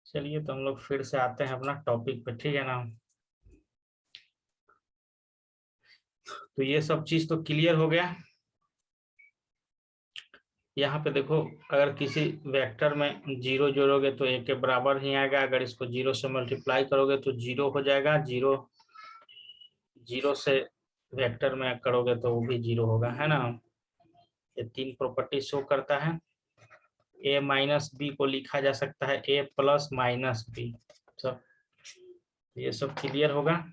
चलिए तो हम लोग फिर से आते हैं अपना टॉपिक पे, ठीक है ना। तो ये सब चीज तो क्लियर हो गया। यहाँ पे देखो, अगर किसी वेक्टर में जीरो जोड़ोगे तो एक के बराबर ही आएगा, अगर इसको जीरो से मल्टीप्लाई करोगे तो जीरो हो जाएगा, जीरो जीरो से वेक्टर में करोगे तो वो भी जीरो होगा, है ना। ये तीन प्रॉपर्टी शो करता है। ए माइनस बी को लिखा जा सकता है ए प्लस माइनस बी। सब ये सब क्लियर होगा।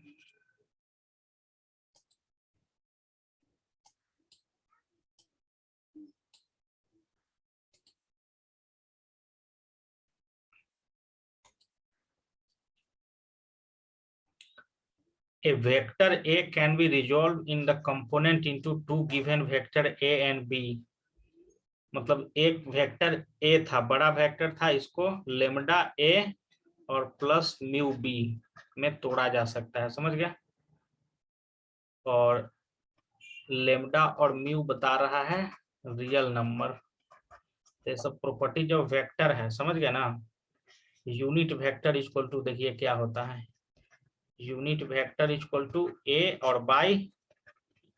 A vector A can be resolved in the component into two given vector A and B। मतलब एक वेक्टर A था, बड़ा वेक्टर था, इसको लेमडा A और प्लस म्यू B में तोड़ा जा सकता है, समझ गया। और लेमडा और म्यू बता रहा है रियल नंबर। ये सब प्रॉपर्टी जो वेक्टर है, समझ गया ना। यूनिट वेक्टर इक्वल टू, देखिए क्या होता है, यूनिट वेक्टर इक्वल टू ए और बाई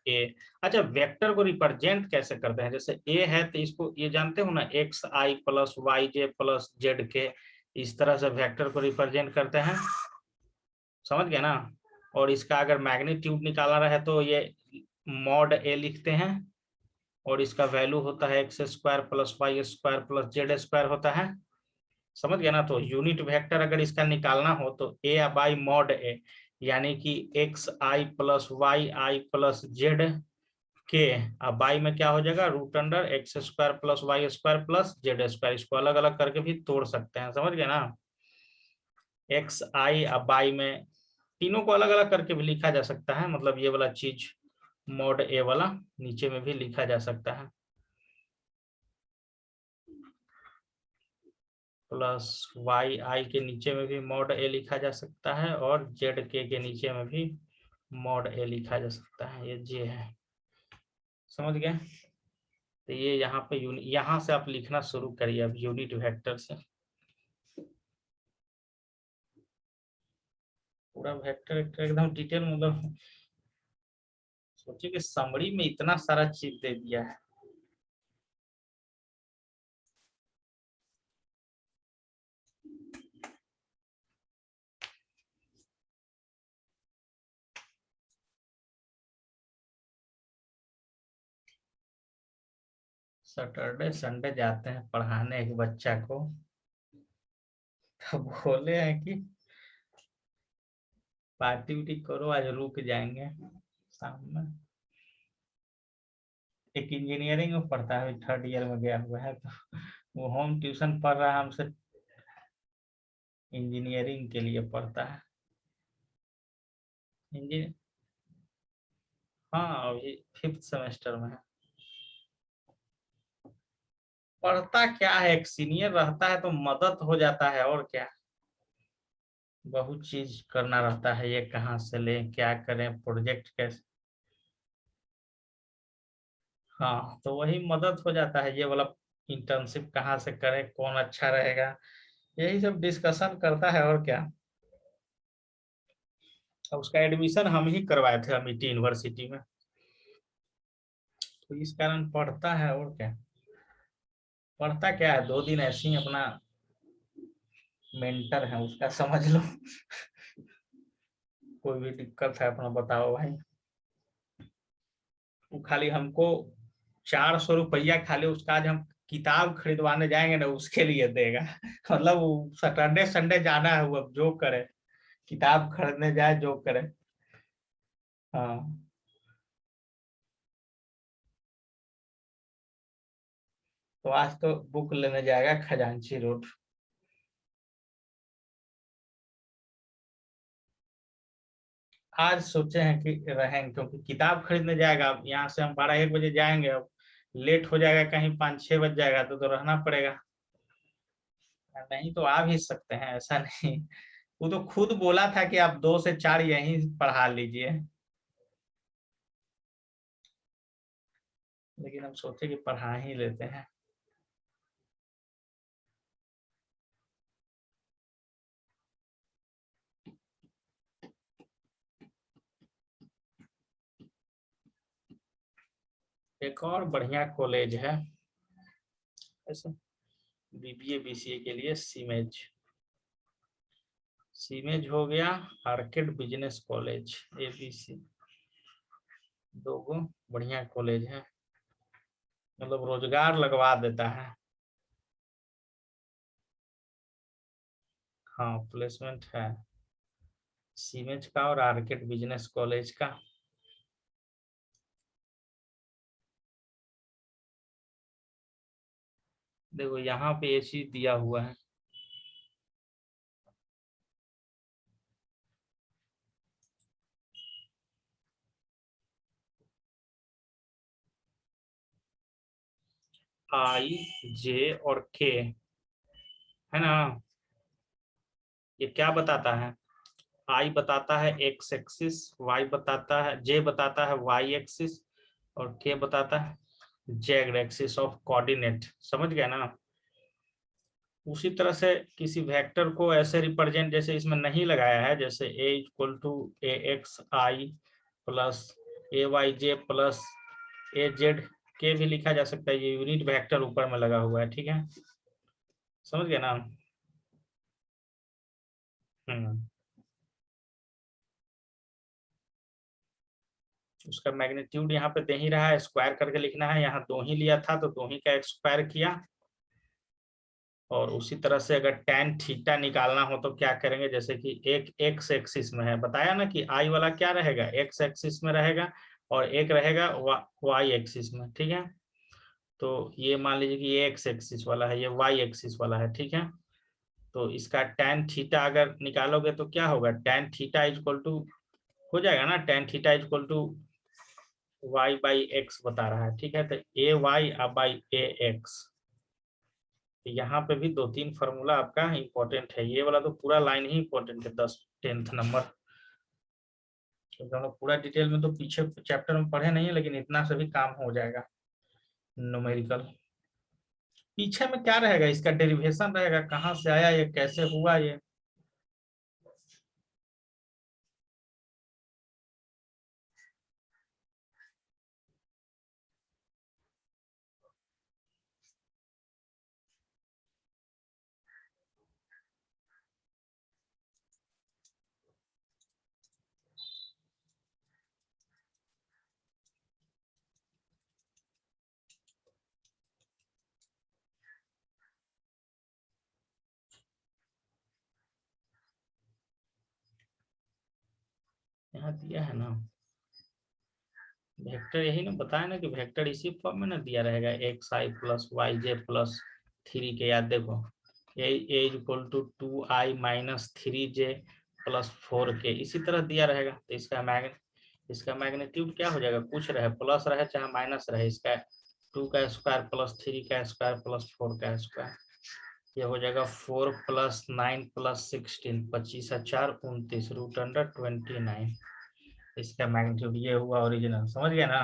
ए। अच्छा, वेक्टर को रिप्रेजेंट कैसे करते हैं, जैसे ए है तो इसको ये जानते हो ना, एक्स आई plus y j plus Z के, इस तरह से वेक्टर को रिप्रेजेंट करते हैं, समझ गया ना। और इसका अगर मैग्नीट्यूड निकालना रहे तो ये मॉड ए लिखते हैं, और इसका वैल्यू होता है X square plus Y square plus Z square होता है, समझ गया ना। तो यूनिट वेक्टर अगर इसका निकालना हो तो ए बाई मॉड ए, यानी कि X I plus Y I plus Z के, अब बाई में क्या हो जाएगा, root under x square plus Y square plus Z square. इसको अलग अलग करके भी तोड़ सकते हैं, समझ गए ना। एक्स आई अब बाई में, तीनों को अलग अलग करके भी लिखा जा सकता है, मतलब ये वाला चीज मॉड ए वाला नीचे में भी लिखा जा सकता है, प्लस वाई आई के नीचे में भी मॉड ए लिखा जा सकता है, और जेड के नीचे में भी मॉड ए लिखा जा सकता है, ये जे है, समझ गए। तो ये यहाँ पे यहाँ से आप लिखना शुरू करिए अब यूनिट वेक्टर से। पूरा वेक्टर वेक्टर एकदम डिटेल, मतलब सोचिए कि समरी में इतना सारा चीज दे दिया है। सैटरडे संडे जाते हैं पढ़ाने एक बच्चा को, तो बोले हैं कि पार्टी उटी करो, आज रुक जाएंगे शाम में। एक इंजीनियरिंग में पढ़ता है, थर्ड ईयर में गया हुआ है, तो वो होम ट्यूशन पढ़ रहा है हमसे, इंजीनियरिंग के लिए पढ़ता है। इंजीनियर, हाँ अभी फिफ्थ सेमेस्टर में है। पढ़ता क्या है, एक सीनियर रहता है तो मदद हो जाता है, और क्या, बहुत चीज करना रहता है, ये कहाँ से ले, क्या करें, प्रोजेक्ट कैसे। हाँ तो वही मदद हो जाता है, ये वाला इंटर्नशिप कहाँ से करें, कौन अच्छा रहेगा, यही सब डिस्कशन करता है, और क्या। अब उसका एडमिशन हम ही करवाए थे अमिटी यूनिवर्सिटी में, तो इस कारण पढ़ता है, और क्या। पढ़ता क्या है, 2 दिन ऐसे ही अपना मेंटर है उसका, समझ लो। कोई भी दिक्कत है अपना बताओ भाई। वो खाली हमको 400 रुपया खाली उसका, आज हम किताब खरीदवाने जाएंगे ना उसके लिए देगा। मतलब वो सैटरडे संडे जाना है, वो अब जो करे, किताब खरीदने जाए जो करे। हाँ तो आज तो बुक लेने जाएगा खजांची रोड। आज सोचे हैं कि रहेंगे, क्योंकि किताब खरीदने जाएगा, अब यहाँ से हम 12-1 बजे जाएंगे, अब लेट हो जाएगा, कहीं 5-6 बज जाएगा, तो रहना पड़ेगा। नहीं तो आ भी सकते हैं, ऐसा नहीं। वो तो खुद बोला था कि आप 2 से 4 यहीं पढ़ा लीजिए, लेकिन हम सोचे कि पढ़ा ही लेते हैं। एक और बढ़िया कॉलेज है ऐसे बीबीए बीसीए के लिए, सीमेज। सीमेज हो गया, आर्किड बिजनेस कॉलेज, एबीसी। दो गो बढ़िया कॉलेज है, मतलब रोजगार लगवा देता है। हाँ प्लेसमेंट है सीमेज का और आर्किड बिजनेस कॉलेज का। देखो यहाँ पे ये चीज दिया हुआ है, आई जे और के, है ना। ये क्या बताता है, आई बताता है एक्स एक्सिस, वाई बताता है, जे बताता है वाई एक्सिस, और के बताता है जेड एक्सिस ऑफ कोऑर्डिनेट। समझ गए ना। उसी तरह से किसी वेक्टर को ऐसे रिप्रेजेंट, जैसे इसमें नहीं लगाया है, जैसे A equal to A x I plus A Y j plus A Z के भी लिखा जा सकता है। ये यूनिट वेक्टर ऊपर में लगा हुआ है, ठीक है, समझ गए ना। हम्म, उसका मैग्नीट्यूड यहाँ पे दे ही रहा है, स्क्वायर करके लिखना है, यहाँ दो ही लिया था तो दो ही का स्क्वायर किया। और उसी तरह से अगर tan थीटा निकालना हो तो क्या करेंगे, जैसे कि एक एक्स एक्सिस में है, बताया ना कि आई वाला क्या रहेगा, एक्स एक्सिस में रहेगा, और एक रहेगा वाई एक्सिस में, ठीक है। तो ये मान लीजिए कि ये एक्स एक्सिस वाला है, ये वाई एक्सिस वाला है, ठीक है। तो इसका tan थीटा अगर निकालोगे तो क्या होगा, tan थीटा इक्वल टू हो जाएगा ना, tan theta equal to Y by X बता रहा है, ठीक है। तो A Y by A X, यहाँ पे भी दो तीन फार्मूला आपका इंपॉर्टेंट है। ये वाला तो पूरा लाइन ही इंपॉर्टेंट है, 10th नंबर। क्योंकि हम लोग पूरा डिटेल में तो पीछे चैप्टर में पढ़े नहीं है, लेकिन इतना से भी काम हो जाएगा। न्यूमेरिकल पीछे में क्या रहेगा, इसका डेरिवेशन रहेगा, कहाँ से आया ये, कैसे हुआ ये। यहाँ दिया है ना वेक्टर, यही ना बताया ना कि वेक्टर इसी फॉर्म में ना दिया रहेगा, एक्स आई plus y j plus three के। याद देखो A equal to 2i minus 3j plus 4k, इसी तरह दिया रहेगा। तो इसका मैग्नीट्यूड क्या हो जाएगा, कुछ रहे प्लस रहे चाहे माइनस रहे, इसका 2 का स्क्वायर प्लस 3 का स्क्वायर प्लस 4 का स्क्वायर, ये हो जाएगा 4 प्लस 9 प्लस 16, 25 × 4 = 29 √29। इसका मैग्नीट्यूड ये हुआ ओरिजिनल, समझ गया ना।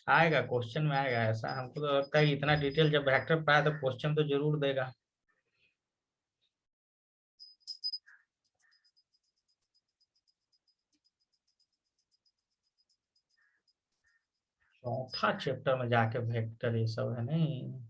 आएगा क्वेश्चन में आएगा ऐसा, हमको तो लगता है कि इतना डिटेल जब वेक्टर पढ़ा तो क्वेश्चन तो जरूर देगा। चौथा चैप्टर में जाके वेक्टर ये सब है नहीं।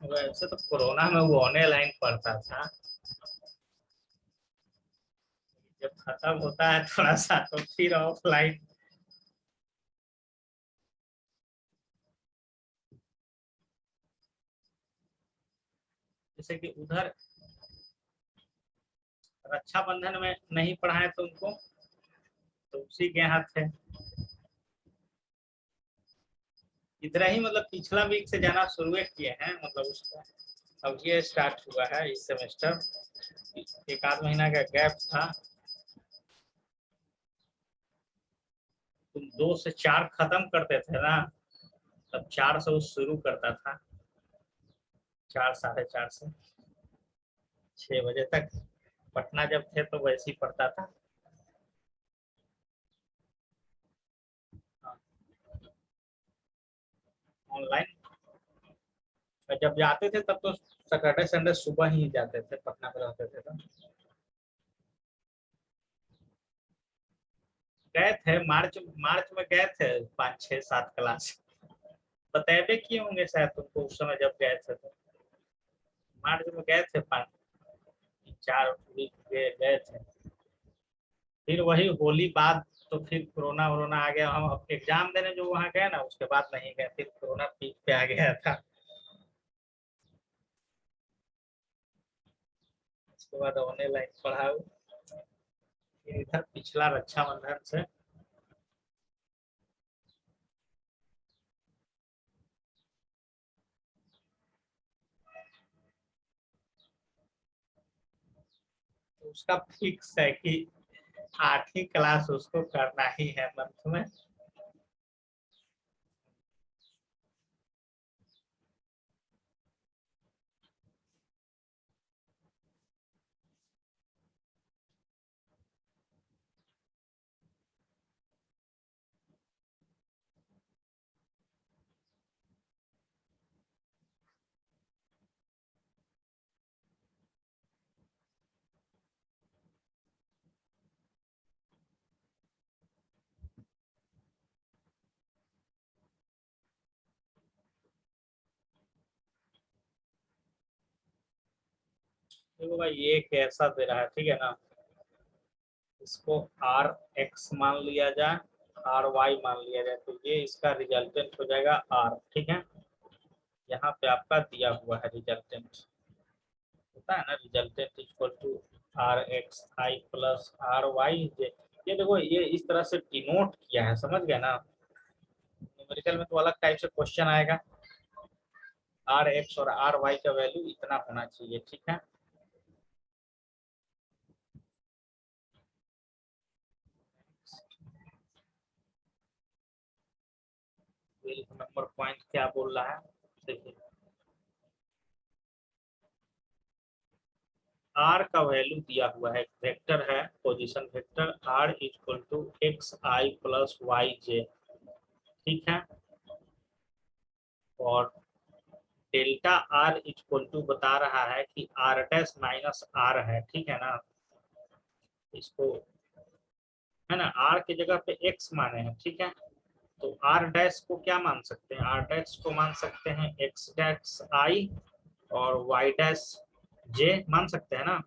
वैसे तो कोरोना में वो ऑनलाइन पढ़ता था, जब खत्म होता है थोड़ा सा तो फिर ऑफलाइन। जैसे कि उधर रक्षाबंधन में नहीं पढ़ाए तो उनको, तो उसी के यहाँ थे। इतना ही मतलब पिछला वीक से जाना शुरू किए हैं, मतलब उसका अब ये स्टार्ट हुआ है इस सेमेस्टर। एक आध महीना का गैप था। तुम 2 से 4 खत्म करते थे ना, तब 4 से वो शुरू करता था, 4 4:30 से 6 बजे तक। पटना जब थे तो वैसे ही पढ़ता था। ऑनलाइन जब जाते थे तब तो सैटरडे संडे सुबह ही जाते थे, पटना में रहते थे तो। गए थे मार्च मार्च में गए थे 5 6 7 क्लास। बतेबे किए होंगे शायद तुमको उस समय जब गए थे तो। मार्च में गए थे 5 4 वीक गए थे। फिर वही होली बाद तो फिर कोरोना वोरोना आ गया। हम एग्जाम देने जो वहाँ गए ना, उसके बाद नहीं गए, फिर कोरोना पीक पे आ गया था। उसके बाद ऑनलाइन पढ़ाओ। फिर इधर पिछला रक्षाबंधन से तो उसका फिक्स है कि 8वीं क्लास उसको करना ही है मंथ में। देखो भाई ये कैसा दे रहा है, ठीक है ना। इसको आर एक्स मान लिया जाए, आर वाई मान लिया जाए, तो ये इसका रिजल्टेंट हो जाएगा आर, ठीक है। यहाँ पे आपका दिया हुआ है रिजल्टेंट, होता है ना, resultant equal to R x I plus R y j. ये देखो ये इस तरह से डिनोट किया है, समझ गए ना। न्यूमेरिकल में तो अलग टाइप से क्वेश्चन आएगा। आर एक्स और आर वाई का वैल्यू इतना होना चाहिए, ठीक है। नंबर पॉइंट क्या बोल रहा है, देखिए। आर का वैल्यू दिया हुआ है, वेक्टर है, position vector r equal to x I plus y j, ठीक है। और डेल्टा आर इक्वल टू बता रहा है कि आर डैश माइनस आर है, ठीक है ना। इसको है ना, आर की जगह पे एक्स माने हैं, ठीक है। तो आर डैश को क्या मान सकते हैं, आर डैश को मान सकते हैं एक्स डैश आई और वाई डैश जे मान सकते हैं ना।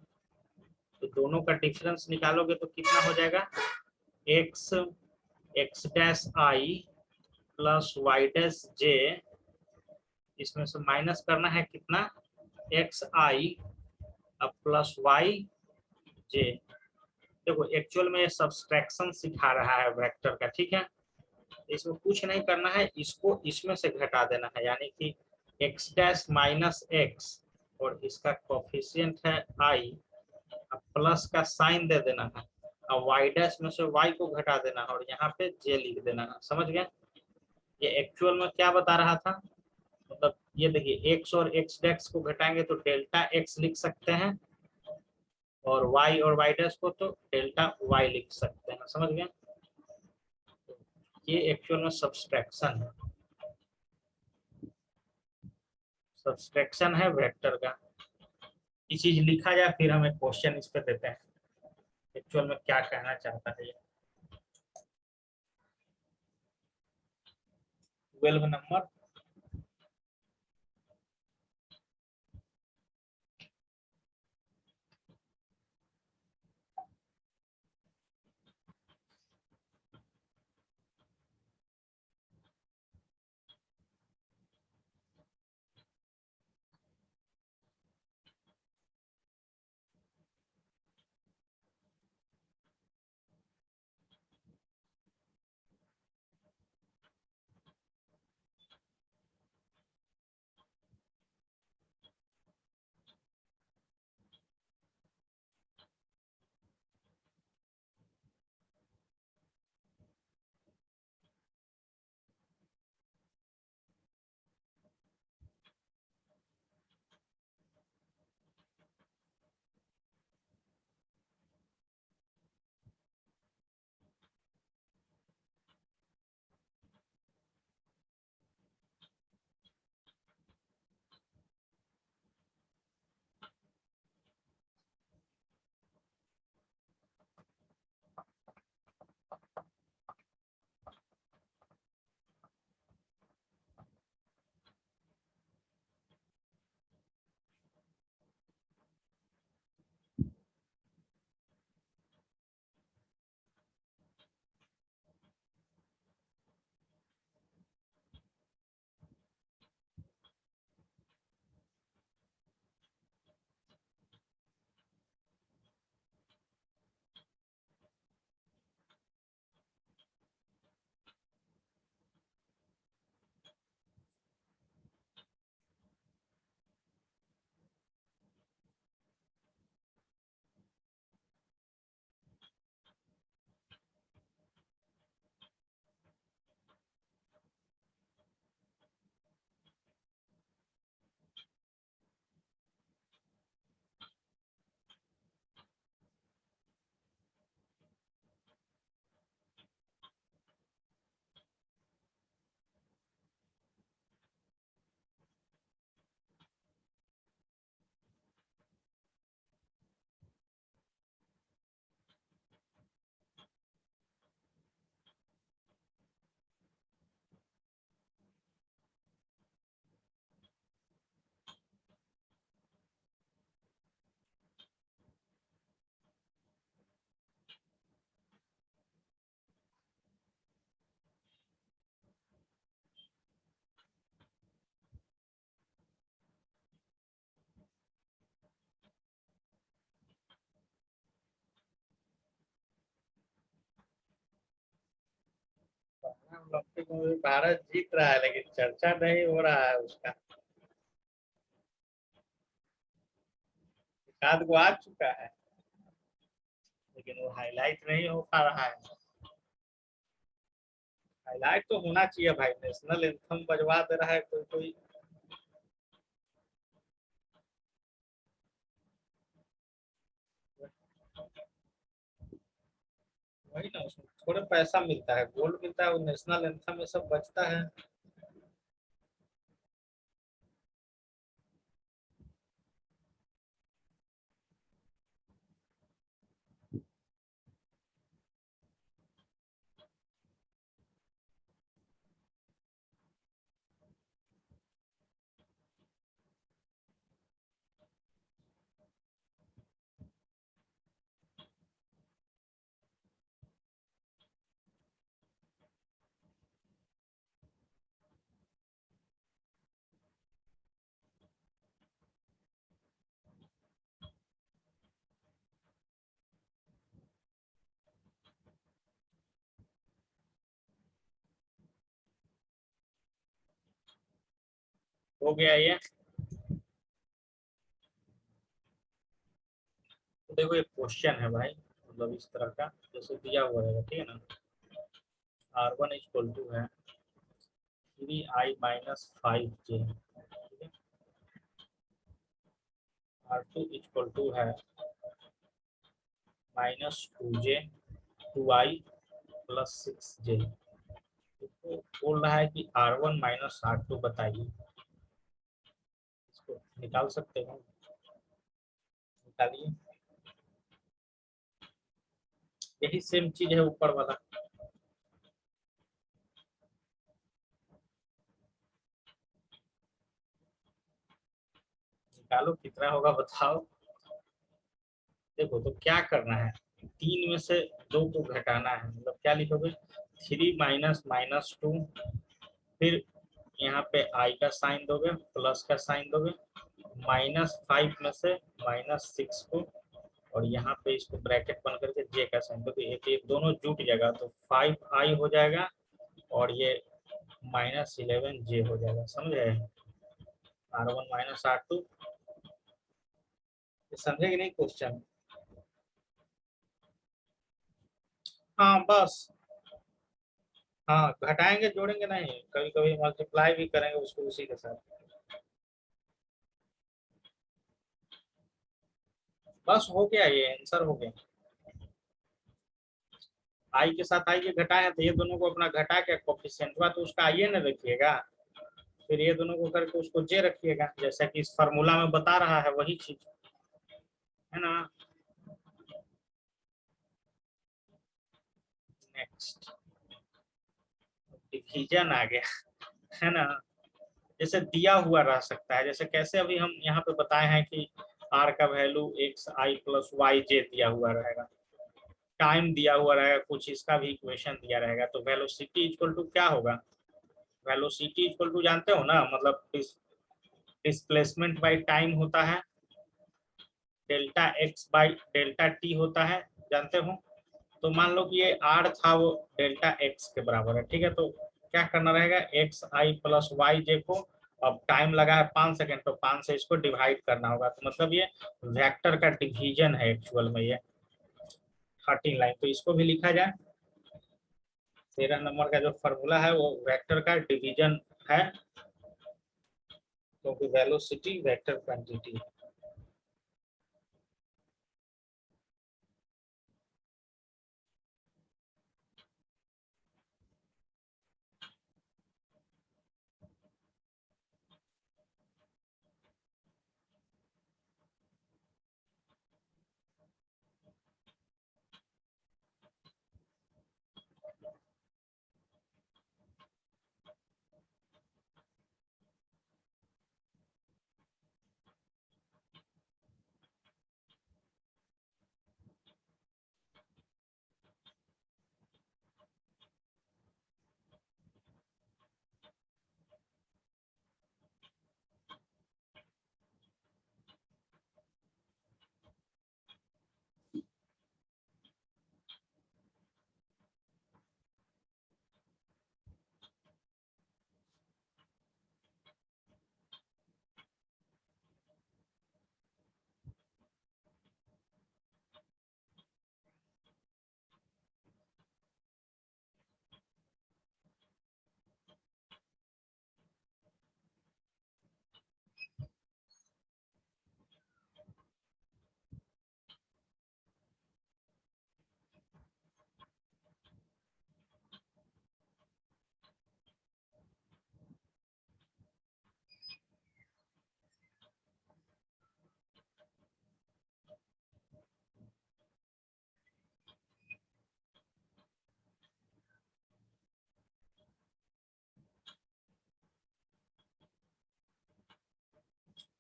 तो दोनों का डिफरेंस निकालोगे तो कितना हो जाएगा, x x dash i plus y dash j, इसमें से माइनस करना है कितना, एक्स आई अब प्लस वाई जे। देखो एक्चुअल में सब्सट्रैक्शन सिखा रहा है वेक्टर का, ठीक है। इसमें कुछ नहीं करना है, इसको इसमें से घटा देना है, यानी कि एक्स डैश माइनस एक्स और इसका कोफिशिएंट है आई, अब प्लस का साइन दे देना है, और वाई डैश में से वाई को घटा देना है और यहाँ पे जे लिख देना है, समझ गए। ये एक्चुअल में क्या बता रहा था, मतलब ये देखिए एक्स और एक्स डैश को घटाएंगे तो डेल्टा एक्स लिख सकते हैं, और वाई और वाई डैश को तो डेल्टा वाई लिख सकते हैं, समझ गए। ये एक्चुअल में सब्सट्रैक्शन है, सब्सट्रैक्शन है वेक्टर का। ये चीज लिखा जाए फिर हमें क्वेश्चन इस पे देते हैं एक्चुअल में क्या कहना चाहता है ये। 12 नंबर। भारत जीत रहा है लेकिन चर्चा नहीं हो रहा है उसका। एक आध गो आ चुका है लेकिन वो हाईलाइट नहीं हो पा रहा है। हाईलाइट तो होना चाहिए भाई, नेशनल एंथम बजवा दे रहा है कोई कोई। वही ना, उसमें थोड़ा पैसा मिलता है, गोल्ड मिलता है, वो नेशनल एंथम में सब बचता है। हो गया ये। तो देखो एक क्वेश्चन है भाई, मतलब इस तरह का जैसे दिया हुआ है, ठीक है ना। R1 इक्वल टू है 3i-5j, ठीक है। R2 इक्वल टू है -2j 2i+6j। तो बोल रहा है कि R1 माइनस R2 बताइए। इसको निकाल सकते हैं, निकालिए। यही सेम चीज है ऊपर वाला। निकालो कितना होगा बताओ। देखो तो क्या करना है, 3 में से 2 को घटाना है, मतलब क्या लिखोगे, 3 माइनस -2, फिर यहाँ पे आई का साइन दोगे, प्लस का साइन दोगे, -5 में से -6 को, और यहाँ पे इसको ब्रैकेट बन करके जे का साइन दोगे। एक दोनों जुट जाएगा तो 5i हो जाएगा, और ये -11j हो जाएगा। समझे, R1 माइनस R2। समझे कि नहीं क्वेश्चन। हाँ बस। हाँ घटाएंगे जोड़ेंगे नहीं, कभी कभी मल्टीप्लाई भी करेंगे उसको उसी के साथ। बस हो गया, ये आंसर हो गया। आई के साथ आई के घटाए हैं तो ये दोनों को अपना घटा के कोफिशिएंट हुआ तो उसका आई न रखिएगा, फिर ये दोनों को करके उसको जे रखिएगा, जैसा कि इस फार्मूला में बता रहा है वही चीज है ना। नेक्स्ट डिवीजन आ गया, है ना। जैसे दिया हुआ रह सकता है, जैसे कैसे अभी हम यहाँ पे बताए हैं कि आर का वैल्यू xi+yj दिया हुआ रहेगा, टाइम दिया हुआ रहेगा, कुछ इसका भी इक्वेशन दिया रहेगा। तो वेलोसिटी इक्वल टू क्या होगा, वेलोसिटी इक्वल टू जानते हो ना, मतलब डिस्प्लेसमेंट बाय टाइम होता है, delta x by delta T होता है, जानते हो। तो मान लो कि ये आर था, वो डेल्टा एक्स के बराबर है, ठीक है। तो क्या करना रहेगा, xi+yj को, अब टाइम लगा है 5 सेकेंड, तो 5 से इसको डिवाइड करना होगा। तो मतलब ये वेक्टर का डिवीजन है एक्चुअल में, ये 13 लाइन। तो इसको भी लिखा जाए, 13 नंबर का जो फॉर्मूला है वो वेक्टर का डिवीजन है, क्योंकि वेलोसिटी वेक्टर क्वांटिटी।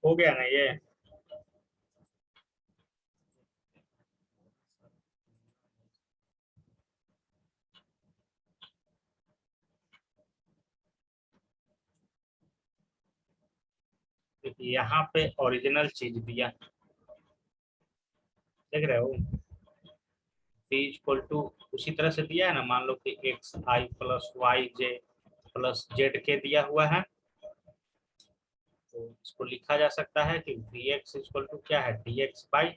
हो गया ना ये। देखिए यहाँ पे ओरिजिनल चीज दिया, देख रहे हो, p इक्वल टू उसी तरह से दिया है ना, मान लो कि एक्स आई plus y j plus Z के दिया हुआ है, तो इसको लिखा जा सकता है कि वी एक्स इक्वल टू क्या है, D X by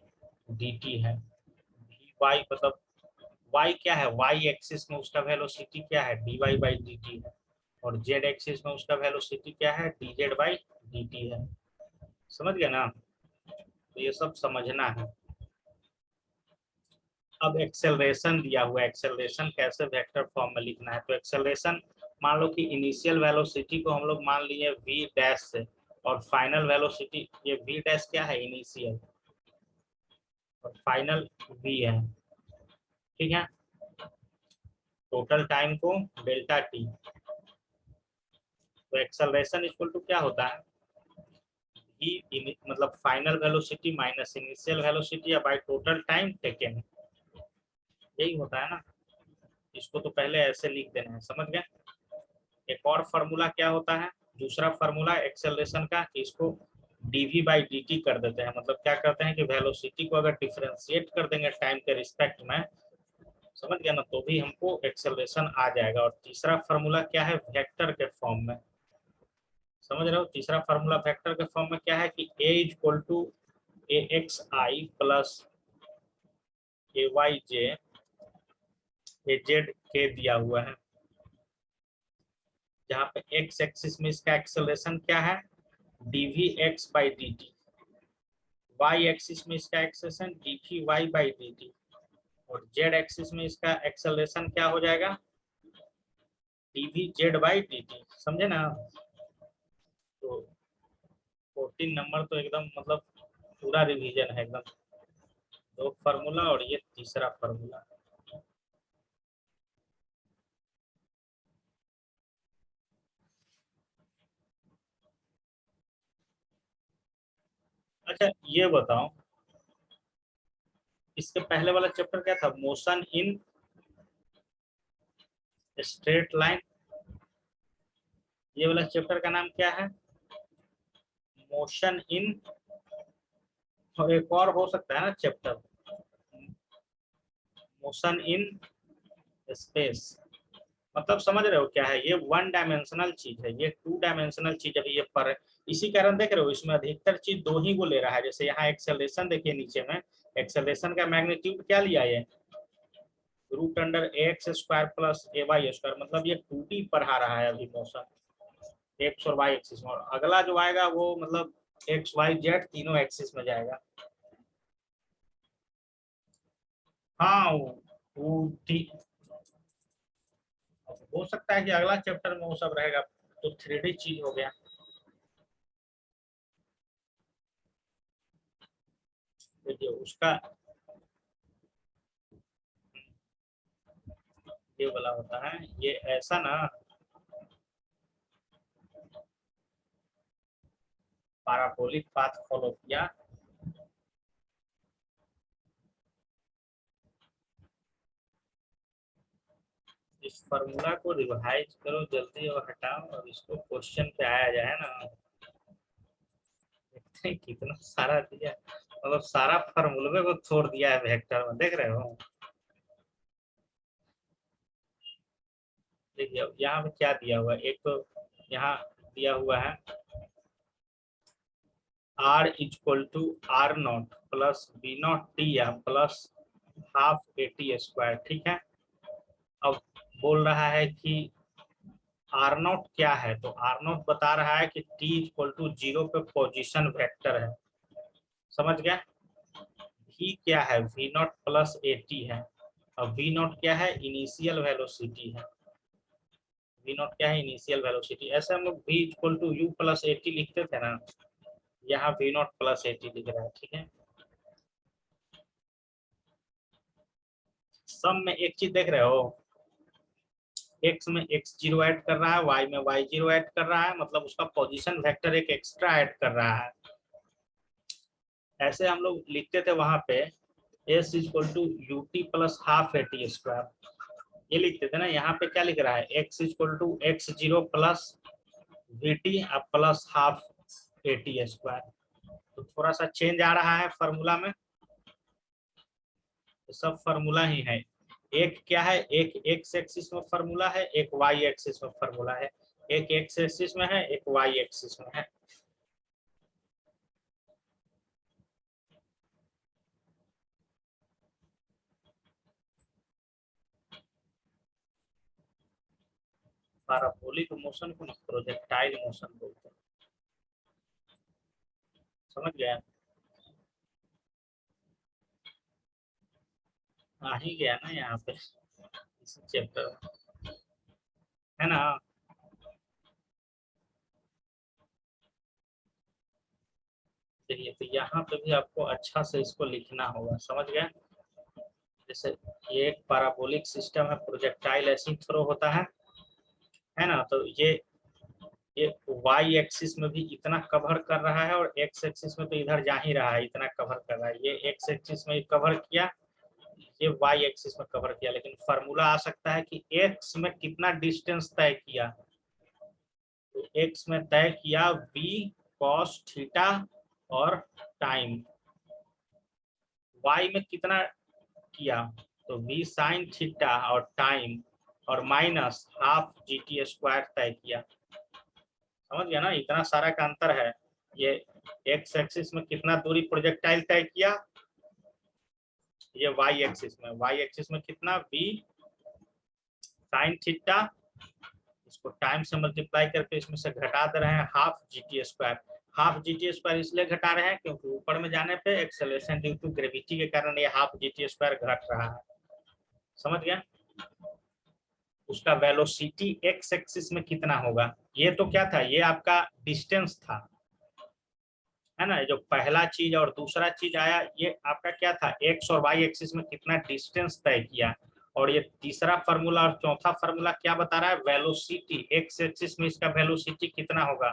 D T है। वी वाई मतलब वाई क्या है, वाई एक्सिस में उसका वेलोसिटी क्या है, D Y by D T है, और जेड एक्सिस में उसका वेलोसिटी क्या है, D Z by D T है। समझ गया ना, तो ये सब समझना है। अब एक्सेलरेशन दिया हुआ है, एक्सेलरेशन कैसे वेक्टर फॉर्म में लिखना है, तो एक्सेलरेशन मान लो कि इनिशियल वेलोसिटी को हम लोग मान लिए v डैश से, और फाइनल वेलोसिटी, ये v डैश क्या है, इनिशियल, और फाइनल v है, ठीक है। टोटल टाइम को डेल्टा टी, तो एक्सेलरेशन इक्वल टू क्या होता है, मतलब final velocity minus initial velocity या बाय टोटल टाइम टेकन, यही होता है ना। इसको तो पहले ऐसे लिख देना है, समझ गए। एक और फार्मूला क्या होता है, दूसरा फार्मूला एक्सेलरेशन का, इसको dv बाई dt कर देते हैं, मतलब क्या करते हैं कि वेलोसिटी को अगर डिफरेंशिएट कर देंगे टाइम के रिस्पेक्ट में, समझ गया ना, तो भी हमको एक्सेलरेशन आ जाएगा। और तीसरा फार्मूला क्या है, वेक्टर के फॉर्म में, समझ रहे हो, तीसरा फार्मूला वेक्टर के फॉर्म में क्या है कि a equal to A x I plus A Y J A Z के दिया हुआ है, जहाँ पे एक्स एक्सिस में इसका एक्सेलरेशन क्या है, dv x by D T, Y axis में इसका acceleration dv y by D T, और जेड एक्सिस में इसका एक्सेलरेशन क्या हो जाएगा, dv z by D T, समझे ना। तो 14 नंबर तो एकदम मतलब पूरा रिवीजन है एकदम, दो फार्मूला और ये तीसरा फार्मूला। अच्छा ये बताओ, इसके पहले वाला चैप्टर क्या था, मोशन इन स्ट्रेट लाइन, ये वाला चैप्टर का नाम क्या है, मोशन इन, और एक और हो सकता है ना चैप्टर, मोशन इन स्पेस। मतलब समझ रहे हो क्या है, ये वन डायमेंशनल चीज है, ये टू डायमेंशनल चीज अभी ये पर है। इसी कारण देख रहे हो इसमें अधिकतर चीज दो ही को ले रहा है, जैसे यहाँ एक्सेलरेशन देखिए नीचे में, एक्सेलरेशन का मैग्नीट्यूड क्या लिया है, root under x square plus ए वाई स्क्वायर, मतलब ये 2D पढ़ा रहा है अभी मोशन एक्स और वाई एक्सिस में, और अगला जो आएगा वो मतलब एक्स वाई जेड तीनों एक्सिस में जाएगा। हाँ वो ठीक, हो सकता है कि अगला चैप्टर में वो सब रहेगा, तो 3D चीज हो गया। देखिए उसका ये वाला होता है, ये ऐसा ना, पैराबोलिक पाथ फॉलो किया, इस फार्मूला को रिवाइज करो जल्दी और हटाओ, और इसको क्वेश्चन पे आया जाए ना, देखते हैं कितना सारा दिया, मतलब सारा फार्मूले को छोड़ दिया है वेक्टर में, देख रहे हो। देखिए अब यहाँ पे क्या दिया हुआ है, एक तो यहाँ दिया हुआ है r equal to r not plus b not t या plus half A T square, ठीक है। अब बोल रहा है कि आर नॉट क्या है, तो आर नॉट बता रहा है कि टी इक्वल टू 0 पे पोजिशन वेक्टर है, समझ गया। वी क्या है, V naught plus A T है, और वी नॉट क्या है, इनिशियल वेलोसिटी है, वी नॉट क्या है, इनिशियल वेलोसिटी। ऐसे हम लोग V equal to U plus A T लिखते थे ना, यहाँ V naught plus A T लिख रहा है, ठीक है। सम में एक चीज देख रहे हो, एक्स में एक्स जीरो ऐड कर रहा है, वाई में वाई जीरो ऐड कर रहा है, मतलब उसका पोजीशन वेक्टर एक एक्स्ट्रा ऐड कर रहा है, ऐसे हम लोग लिखते थे वहां पे s equal to U T plus half A T square, ये लिखते थे ना। यहाँ पे क्या लिख रहा है, x equal to X zero plus V T plus half A T square. तो थोड़ा सा चेंज आ रहा है फॉर्मूला में, तो सब फॉर्मूला ही है। एक क्या है, एक एक्स एक्सिस में फॉर्मूला है, एक वाई एक्सिस में फॉर्मूला है। एक एक्स एक्सिस में है, एक वाई एक्सिस में है। पैराबोलिक मोशन को ना प्रोजेक्टाइल मोशन बोलते हैं, समझ गया? आ ही गया ना यहाँ पे इस चैप्टर में, है ना। चलिए, तो यहाँ पे भी आपको अच्छा से इसको लिखना होगा, समझ गए? जैसे ये एक पैराबोलिक सिस्टम है, प्रोजेक्टाइल ऐसी थ्रो होता है ना। तो ये वाई एक्सिस में भी इतना कवर कर रहा है और एक्स एक्सिस में तो इधर जा ही रहा है, इतना कवर कर रहा है। ये एक्स एक्सिस में कवर किया, ये वाई एक्सिस में कवर किया, लेकिन फार्मूला आ सकता है कि एक्स में कितना डिस्टेंस तय किया। तो एक्स में तय किया v cos थीटा और टाइम, y में कितना किया तो v sin थीटा और टाइम और minus half G T square तय किया। समझ गया ना, इतना सारा का अंतर है। ये एक्स एक्सिस में कितना दूरी प्रोजेक्टाइल तय किया, ये वाई एक्सिस में कितना v sin थीटा, इसको टाइम से मल्टीप्लाई करके इसमें से घटा दे रहे हैं half G T square. Half G T square इसलिए घटा रहे हैं क्योंकि ऊपर में जाने पे एक्सेलरेशन ड्यू टू ग्रेविटी के कारण ये हाफ जी टी स्क्वायर घट रहा है। समझ गया? उसका वेलोसिटी एक्स एक्सिस में कितना होगा, ये तो क्या था, ये आपका डिस्टेंस था, है ना। जो पहला चीज और दूसरा चीज आया, ये आपका क्या था, एक्स और वाई एक्सिस में कितना डिस्टेंस तय किया। और ये तीसरा फार्मूला और चौथा फार्मूला क्या बता रहा है, वेलोसिटी एक्स एक्सिस में इसका वेलोसिटी कितना होगा,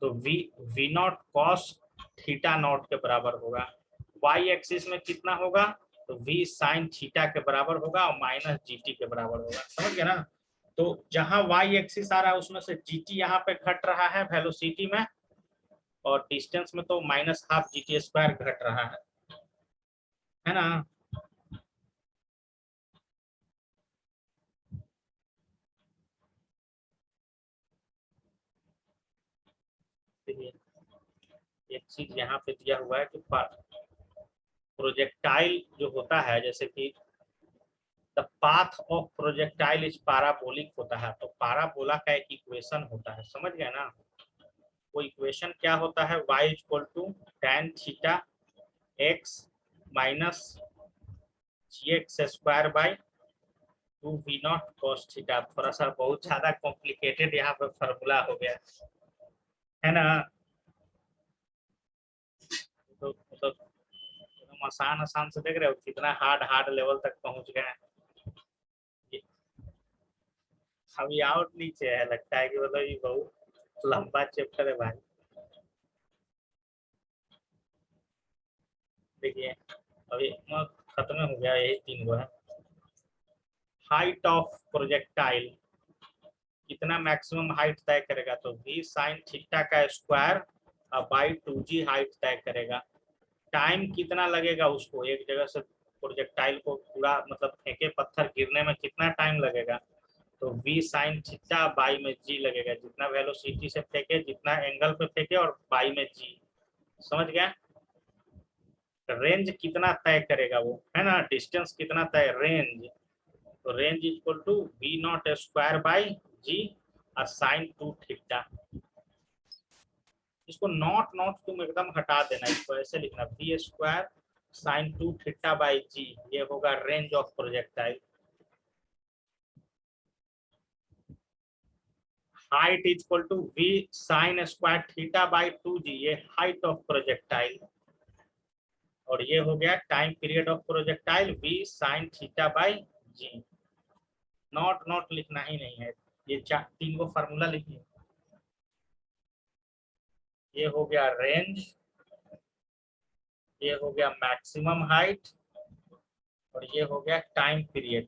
तो V naught cos theta naught के बराबर होगा। वाई एक्सिस में कितना होगा, तो वी साइन थीटा के बराबर होगा और माइनस जी टी के बराबर होगा। समझ गया ना। तो जहां वाई एक्सिस आ रहा है उसमें से जी टी यहाँ पे घट रहा है वेलोसिटी में, और डिस्टेंस में तो minus half G T square घट रहा है ना। देखिए, एक चीज यहाँ पे दिया हुआ है कि प्रोजेक्टाइल जो होता है, जैसे कि the path of projectile is parabolic होता है, तो पाराबोला का एक इक्वेशन होता है, समझ गए ना। वो इक्वेशन क्या होता है, y equal to tan theta x minus G X square by two we naught cos theta. थोड़ा सा बहुत ज्यादा कॉम्प्लिकेटेड यहाँ पे फॉर्मूला हो गया, है ना। तो एकदम आसान आसान से देख रहे हो कितना हार्ड हार्ड लेवल तक पहुंच गए हैं। अभी आउट नीचे है, लगता है कि मतलब ये बहुत लंबा चैप्टर है भाई। देखिए, अभी खत्म हो गया, यही तीन गो है। हाइट ऑफ प्रोजेक्टाइल, कितना मैक्सिमम हाइट तय करेगा, तो v साइन थीटा का स्क्वायर बाई टू जी हाइट तय करेगा। टाइम कितना लगेगा उसको एक जगह से प्रोजेक्टाइल को पूरा मतलब फेंके पत्थर गिरने में कितना टाइम लगेगा, तो v साइन थीटा बाई में g लगेगा, जितना वेलोसिटी से फेंके, जितना एंगल पे फेंके और बाई में g। समझ गया? रेंज कितना तय करेगा वो, है ना, डिस्टेंस कितना तय, रेंज, तो range equal to we not square by g और साइन टू थीटा। इसको नॉट नॉट तुम एकदम हटा देना, इसको ऐसे लिखना v square sine two theta by g, ये होगा range of projectile. Height equal to v sine square theta by two g, ये हाइट ऑफ प्रोजेक्टाइल। और ये हो गया time period of projectile v sine theta by g. Not not लिखना ही नहीं है, ये तीन को फार्मूला लिखिए। ये हो गया रेंज ये हो गया मैक्सिमम हाइट और ये हो गया टाइम पीरियड।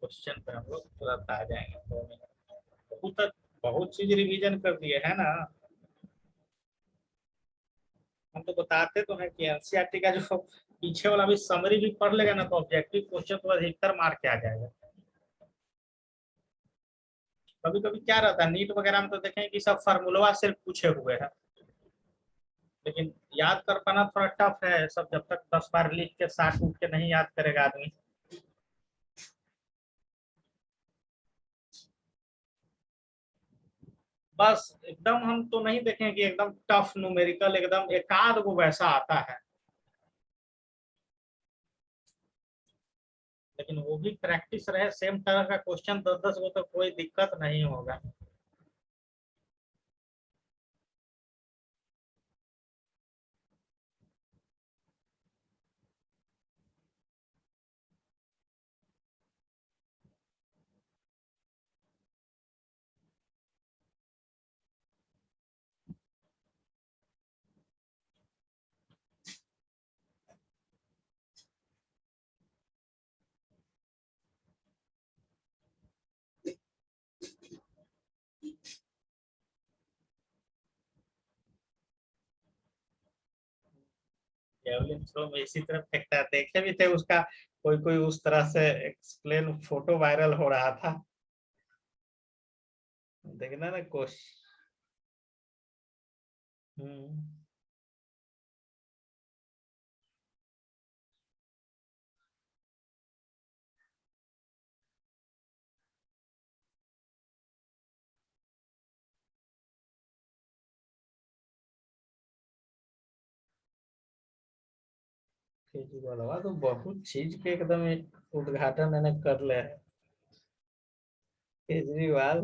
क्वेश्चन पे हम लोग तुरंत आ जाएंगे 2 मिनट। बहुत चीज रिवीजन कर दिए है ना। हम तो बताते तो हैं कि एनसीईआरटी का जो पीछे वाला भी समरी भी पढ़ लेगा ना, तो ऑब्जेक्टिव क्वेश्चन तो अधिकतर मार्क के आ जाएगा। कभी कभी क्या रहता है नीट वगैरह में तो देखें कि सब फार्मूला सिर्फ पूछे हुए हैं, लेकिन याद कर पाना थोड़ा टफ है सब। जब तक 10 बार लिख के 60 उठ के नहीं याद करेगा आदमी। बस एकदम हम तो नहीं देखें कि एकदम टफ न्यूमेरिकल एकदम एक आध वो वैसा आता है, लेकिन वो भी प्रैक्टिस रहे सेम तरह का क्वेश्चन 10-10 वो तो कोई दिक्कत नहीं होगा। जेवलिन थ्रो में इसी तरह फेंकता है, देखे भी थे उसका कोई कोई उस तरह से एक्सप्लेन फोटो वायरल हो रहा था, देखना ना क्वेश्चन। हम्म। केजरीवाल तो बहुत चीज के एकदम उद्घाटन मैंने कर ले है। केजरीवाल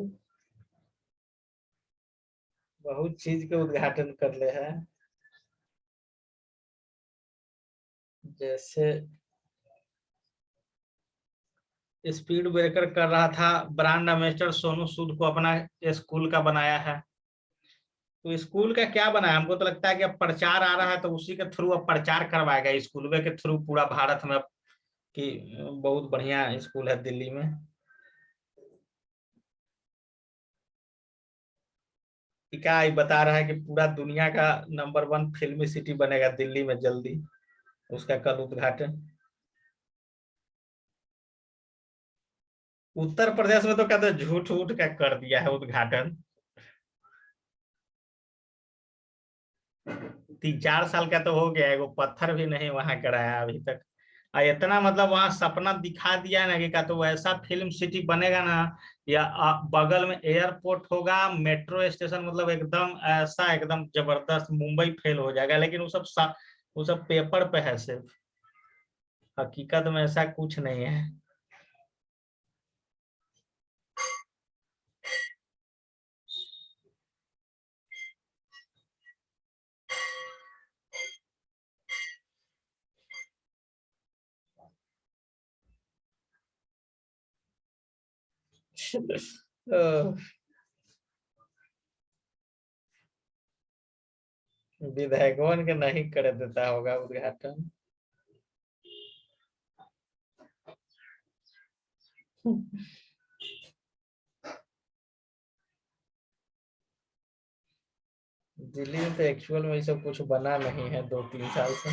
बहुत चीज के उद्घाटन कर ले है। जैसे स्पीड ब्रेकर कर रहा था, ब्रांड एम्बेसडर सोनू सूद को अपना स्कूल का बनाया है। तो स्कूल का क्या बनाया, हमको तो लगता है कि अब प्रचार आ रहा है तो उसी के थ्रू अब प्रचार करवाएगा स्कूल के थ्रू पूरा भारत में, कि बहुत बढ़िया स्कूल है दिल्ली में। कि क्या ये बता रहा है कि पूरा दुनिया का नंबर 1 फिल्मी सिटी बनेगा दिल्ली में जल्दी, उसका कल उद्घाटन। उत्तर प्रदेश में तो कहते हैं झूठ उठ का कर दिया है उद्घाटन। 3-4 साल का तो हो गया है, वो पत्थर भी नहीं वहां कराया अभी तक। इतना मतलब वहां सपना दिखा दिया है ना कि का तो वैसा फिल्म सिटी बनेगा ना, या बगल में एयरपोर्ट होगा, मेट्रो स्टेशन, मतलब एकदम ऐसा एकदम जबरदस्त, मुंबई फेल हो जाएगा। लेकिन वो सब पेपर पे है सिर्फ, हकीकत में ऐसा कुछ नहीं है। तो विधायकवन के नहीं कर देता होगा उद्घाटन। दिल्ली में तो एक्चुअल में ये सब कुछ बना नहीं है 2-3 साल से,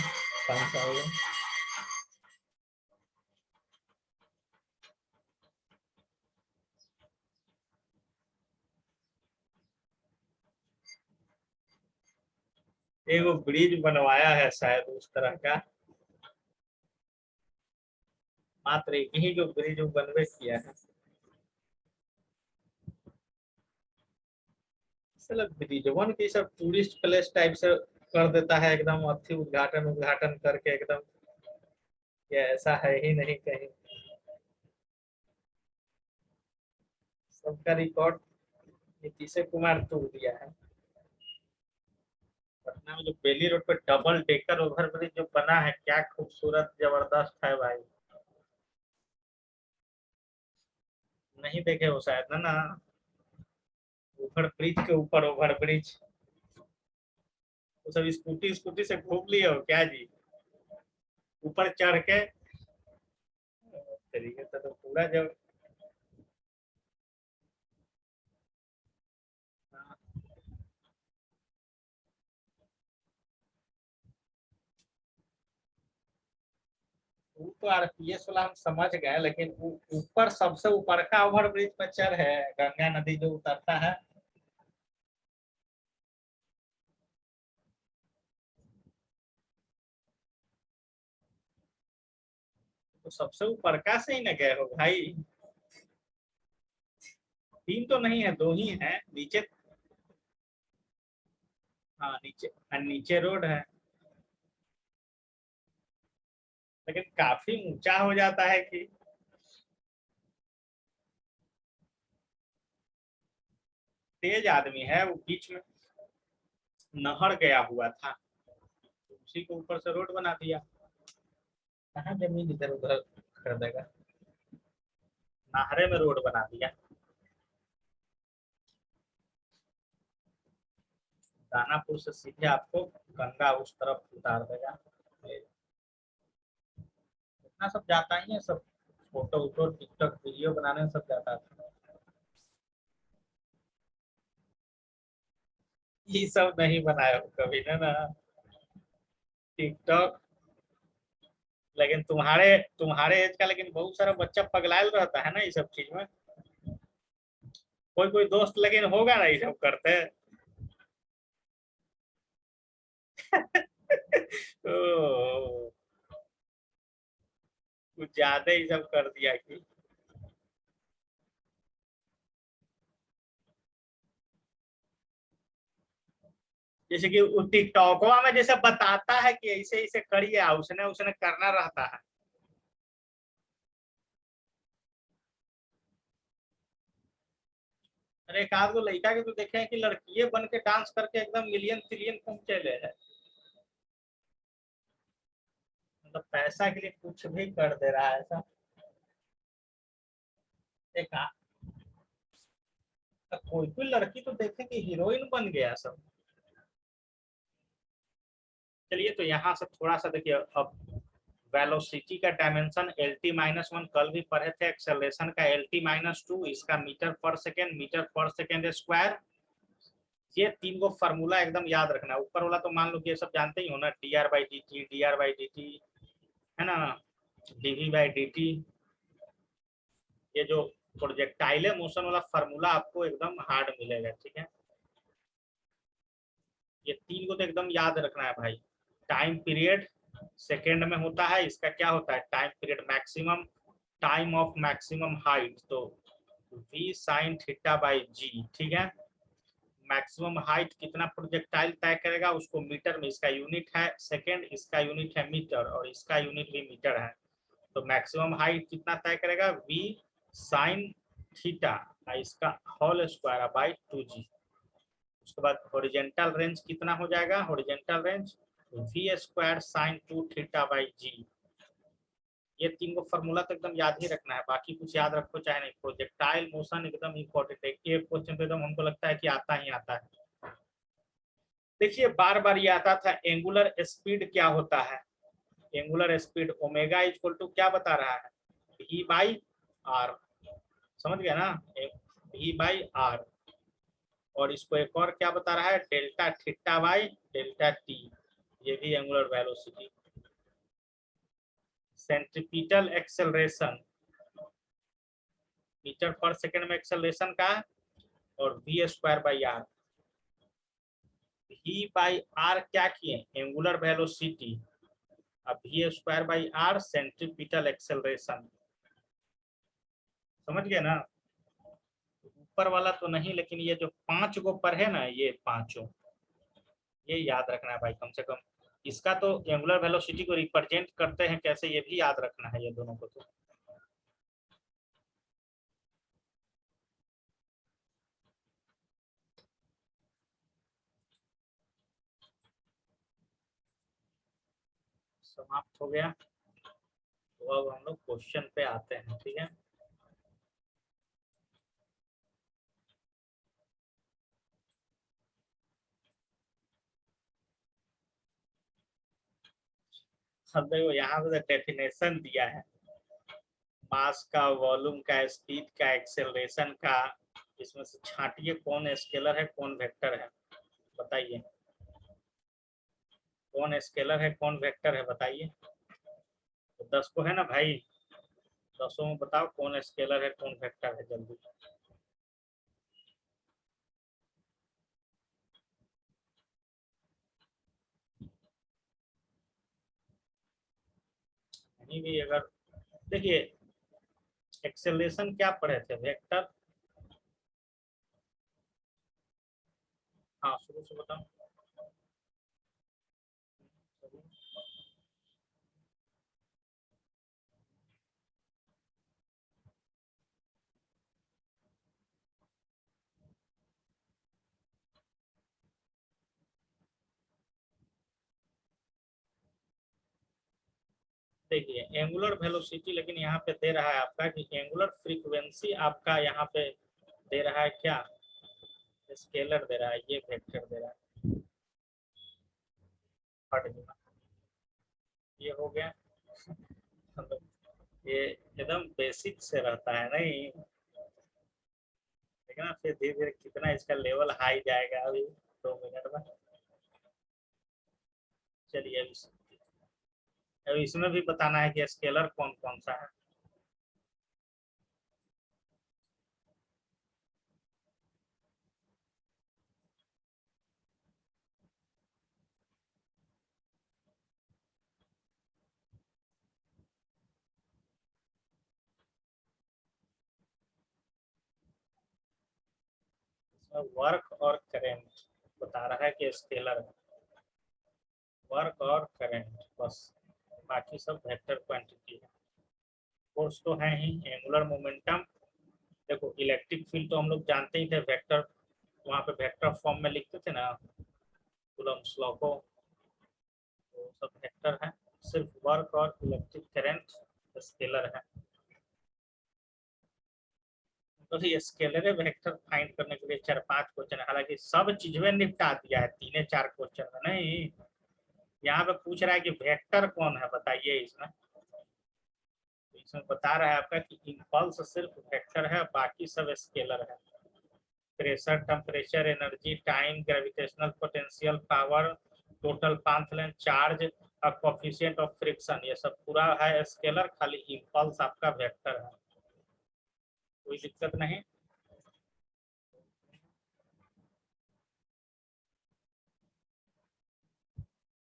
5 साल में। एक वो ब्रिज बनवाया है शायद उस तरह का, मात्र एक ही जो ब्रिज वो बनवे किया है। मतलब ब्रिजवन की सब टूरिस्ट प्लेस टाइप से कर देता है एकदम, अथी उद्घाटन उद्घाटन करके एकदम, ये ऐसा है ही नहीं कहीं। सबका रिकॉर्ड नीतीश कुमार तोड़ दिया है। पटना में जो बेली रोड पे डबल डेकर ओवर ब्रिज जो बना है, क्या खूबसूरत जबरदस्त है भाई। नहीं देखे हो शायद, है ना। ओवर ब्रिज के ऊपर ओवर ब्रिज, तो सब स्कूटी स्कूटी से घूम लिए हो क्या जी, ऊपर चढ़ के तरीके से तो पूरा जब वो तो आरपीएस वाला हम समझ गए, लेकिन ऊपर सबसे ऊपर का ओवर ब्रिज पर चढ़ है गंगा नदी जो उतरता है, तो सबसे ऊपर का से ही न गए हो भाई। तीन तो नहीं है, दो ही है नीचे। हाँ नीचे, नीचे रोड है, लेकिन काफी ऊंचा हो जाता है कि तेज आदमी है वो, बीच में नहर गया हुआ था, उसी के ऊपर से रोड बना दिया। कहाँ जमीन इधर उधर कर देगा, नहरे में रोड बना दिया। दानापुर से सीधे आपको गंगा उस तरफ उतार देगा। इतना सब जाता ही है, सब फोटो वोटो टिकटॉक वीडियो बनाने में सब जाता था। ये सब नहीं बनाया हूँ कभी ना टिकटॉक। लेकिन तुम्हारे तुम्हारे एज का लेकिन बहुत सारा बच्चा पगलायल रहता है ना ये सब चीज में। कोई कोई दोस्त लेकिन होगा ना ये सब करते ओ, कुछ ज्यादा ही सब कर दिया कि जैसे कि वो टिकटॉकवा में जैसे बताता है कि ऐसे ऐसे करिए, उसने उसने करना रहता है। अरे एक आध गो लड़का के तो देखे हैं कि लड़किये बन के डांस करके एकदम मिलियन ट्रिलियन पहुंचे ले है, मतलब पैसा के लिए कुछ भी कर दे रहा है ऐसा। एक कोई कोई लड़की तो देखे कि हीरोइन बन गया सब। चलिए तो यहाँ से थोड़ा सा देखिए अब, वेलोसिटी का डायमेंशन LT-1 कल भी पढ़े थे, एक्सेलरेशन का LT-2, इसका मीटर पर सेकेंड स्क्वायर। ये तीन गो फार्मूला एकदम याद रखना। ऊपर वाला तो मान लो कि ये सब जानते ही हो ना, dr/dt है ना, dv/dt। ये जो प्रोजेक्टाइल मोशन वाला फार्मूला आपको एकदम हार्ड मिलेगा, ठीक है। ये तीन को तो एकदम याद रखना है भाई। टाइम पीरियड सेकेंड में होता है, इसका क्या होता है, time period maximum time of maximum height, तो v साइन थीटा बाई जी, ठीक है। मैक्सिमम हाइट कितना प्रोजेक्टाइल तय करेगा उसको मीटर में, इसका यूनिट है सेकेंड, इसका यूनिट है मीटर, और इसका यूनिट भी मीटर है। तो मैक्सिमम हाइट कितना तय करेगा, v साइन थीटा, इसका होल स्क्वायर बाई 2g। उसके बाद हॉरिजेंटल रेंज कितना हो जाएगा, horizontal range v square sine 2 theta by g. ये तीन को फॉर्मूला तो एकदम याद ही रखना है, बाकी कुछ याद रखो चाहे नहीं। प्रोजेक्टाइल मोशन एकदम इंपॉर्टेंट है, एक क्वेश्चन तो एकदम हमको लगता है कि आता ही आता है। देखिए बार बार ये आता था, एंगुलर स्पीड क्या होता है। Angular speed omega equal to क्या बता रहा है, v बाई आर, समझ गया ना, v बाई आर। और इसको एक और क्या बता रहा है, delta theta by delta T, ये भी angular velocity. Centripetal acceleration metre per second में एक्सेलरेशन का, और v square by R. v by R क्या किए, एंगुलर वेलोसिटी, अब v square by R centripetal acceleration. समझ गए ना, ऊपर वाला तो नहीं, लेकिन ये जो पांच गो पर है ना, ये पांचों ये याद रखना है भाई कम से कम। इसका तो एंगुलर वेलोसिटी को रिप्रेजेंट करते हैं कैसे, ये भी याद रखना है ये दोनों को तो। समाप्त हो गया, तो अब हम लोग क्वेश्चन पे आते हैं, ठीक है। अब देखो यहाँ पे डेफिनेशन दिया है मास का, वॉल्यूम का, स्पीड का, एक्सेलरेशन का। इसमें से छांटिए कौन स्केलर है कौन वेक्टर है, बताइए। कौन स्केलर है कौन वेक्टर है बताइए। तो 10 को है ना भाई, 10 में बताओ कौन स्केलर है कौन वेक्टर है, जल्दी। कहीं भी अगर देखिए एक्सेलरेशन क्या पढ़े थे, वेक्टर। हाँ शुरू से बताओ। देखिए एंगुलर वेलोसिटी, लेकिन यहाँ पे दे रहा है आपका कि एंगुलर फ्रीक्वेंसी आपका यहाँ पे दे रहा है क्या, स्केलर दे रहा है, ये वेक्टर दे रहा है। हट गया, ये हो गया। मतलब ये एकदम बेसिक से रहता है नहीं, लेकिन ना फिर धीरे धीरे कितना इसका लेवल हाई जाएगा अभी 2 मिनट में। चलिए अब इसमें भी बताना है कि स्केलर कौन कौन सा है। इसमें वर्क और करेंट बता रहा है कि स्केलर है, वर्क और करंट बस, बाकी सब वेक्टर क्वांटिटी है। फोर्स तो है ही, एंगुलर मोमेंटम। देखो इलेक्ट्रिक फील्ड तो हम लोग जानते ही थे वेक्टर, वहाँ पे वेक्टर फॉर्म में लिखते थे ना कूलम्ब्स लॉ को, वो सब वेक्टर है। सिर्फ वर्क और इलेक्ट्रिक करंट स्केलर है। तो ये स्केलर वेक्टर फाइंड करने के लिए 4-5 क्वेश्चन है, हालांकि सब चीजें निपटा दिया है 3-4 क्वेश्चन में नहीं। यहाँ पे पूछ रहा है कि वेक्टर कौन है बताइए इसमें। तो इसमें बता रहा है आपका कि इम्पल्स सिर्फ वेक्टर है, बाकी सब स्केलर है। Pressure, temperature, energy, time, gravitational potential, power, total path length, charge और कोफिशिएंट ऑफ फ्रिक्शन, ये सब पूरा है स्केलर, खाली इम्पल्स आपका वेक्टर है। कोई दिक्कत नहीं।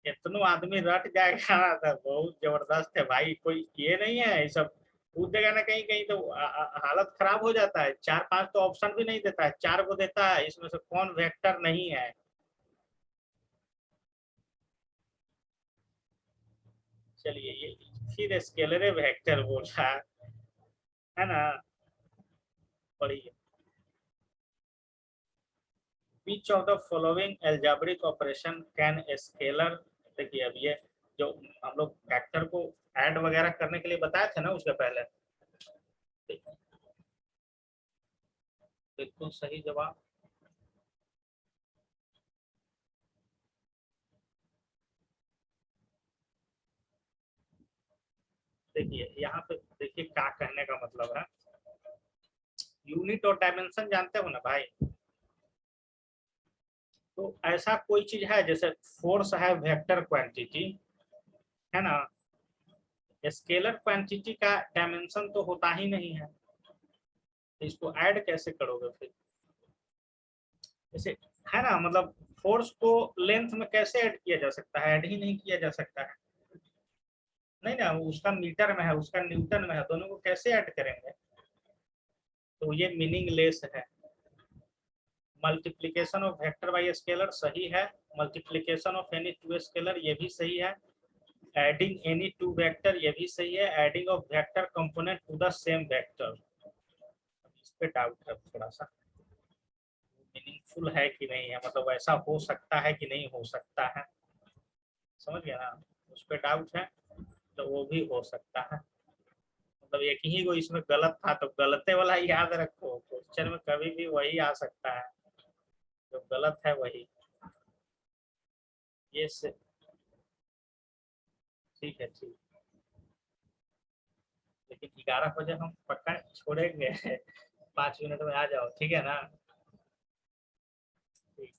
इतनो आदमी रट जाएगा ना तो बहुत जबरदस्त है भाई, कोई ये नहीं है ये सब पूछेगा ना कहीं कहीं तो हालत खराब हो जाता है। 4-5 तो ऑप्शन भी नहीं देता है, 4 को देता है, इसमें से कौन वेक्टर नहीं है। चलिए ये फिर स्केलर वेक्टर बोल रहा है ना, पढ़िए। Which of the following algebraic operation can a scalar, देखिए अब ये जो हम लोग वेक्टर को ऐड वगैरह करने के लिए बताए थे ना उसके पहले, बिल्कुल सही जवाब। देखिए यहाँ पे देखिए क्या कहने का मतलब है, यूनिट और डायमेंशन जानते हो ना भाई। तो ऐसा कोई चीज है जैसे फोर्स है वेक्टर क्वांटिटी है ना, स्केलर क्वांटिटी का डायमेंशन तो होता ही नहीं है, तो इसको ऐड कैसे करोगे फिर। जैसे है ना, मतलब फोर्स को लेंथ में कैसे ऐड किया जा सकता है, ऐड ही नहीं किया जा सकता है। नहीं ना, उसका मीटर में है उसका न्यूटन में है, दोनों को कैसे ऐड करेंगे। तो ये मीनिंगलेस है। Multiplication of vector by scalar सही है, multiplication of any two scalar ये भी सही है, एडिंग एनी टू वेक्टर ये भी सही है, adding of vector component to the same vector, इस पे डाउट है थोड़ा सा, मीनिंगफुल है कि नहीं है, मतलब ऐसा हो सकता है कि नहीं हो सकता है, समझ गया ना, उस पर डाउट है। तो वो भी हो सकता है, मतलब एक ही को इसमें गलत था तो गलते वाला याद रखो, क्वेश्चन में कभी भी वही आ सकता है जो गलत है वही। ये ठीक है ठीक, लेकिन 11 बजे हम पक्का छोड़ेंगे। 5 मिनट में आ जाओ, ठीक है ना। ठीक।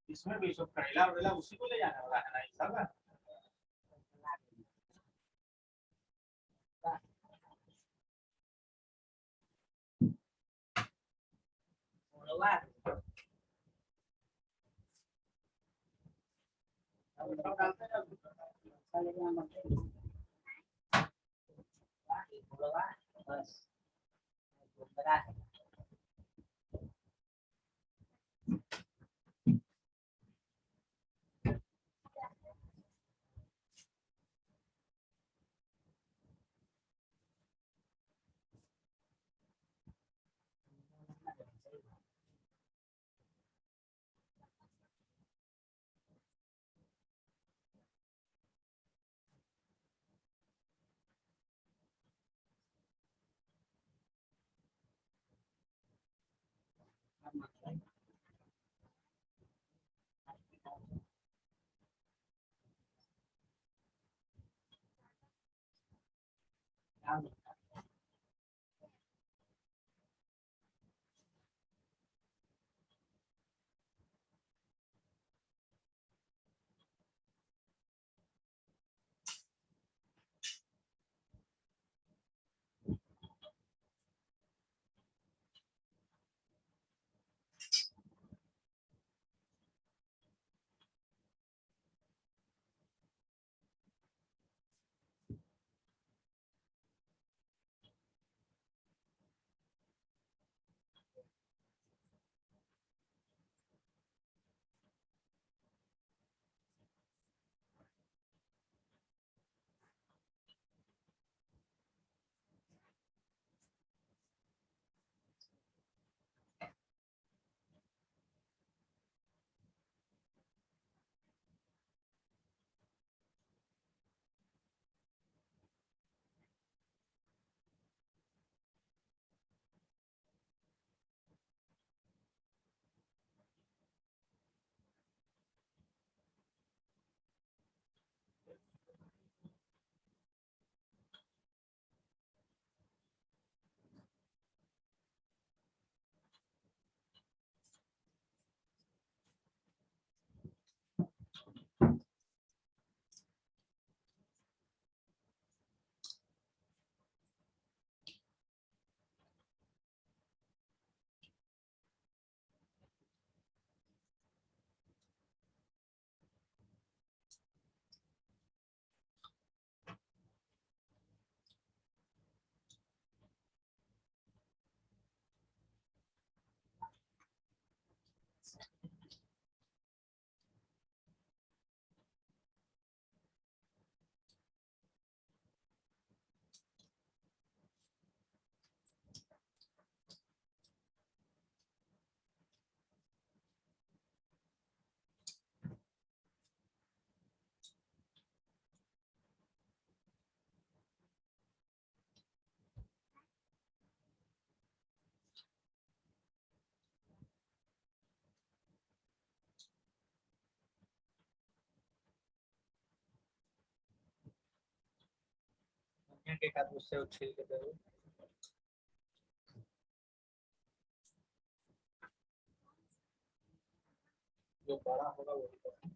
इसमें भी सब करेला वरेला उसी को ले जाने वाला है ना, सब। बस के बाद उससे छील के दे। जो बड़ा होगा वही करें।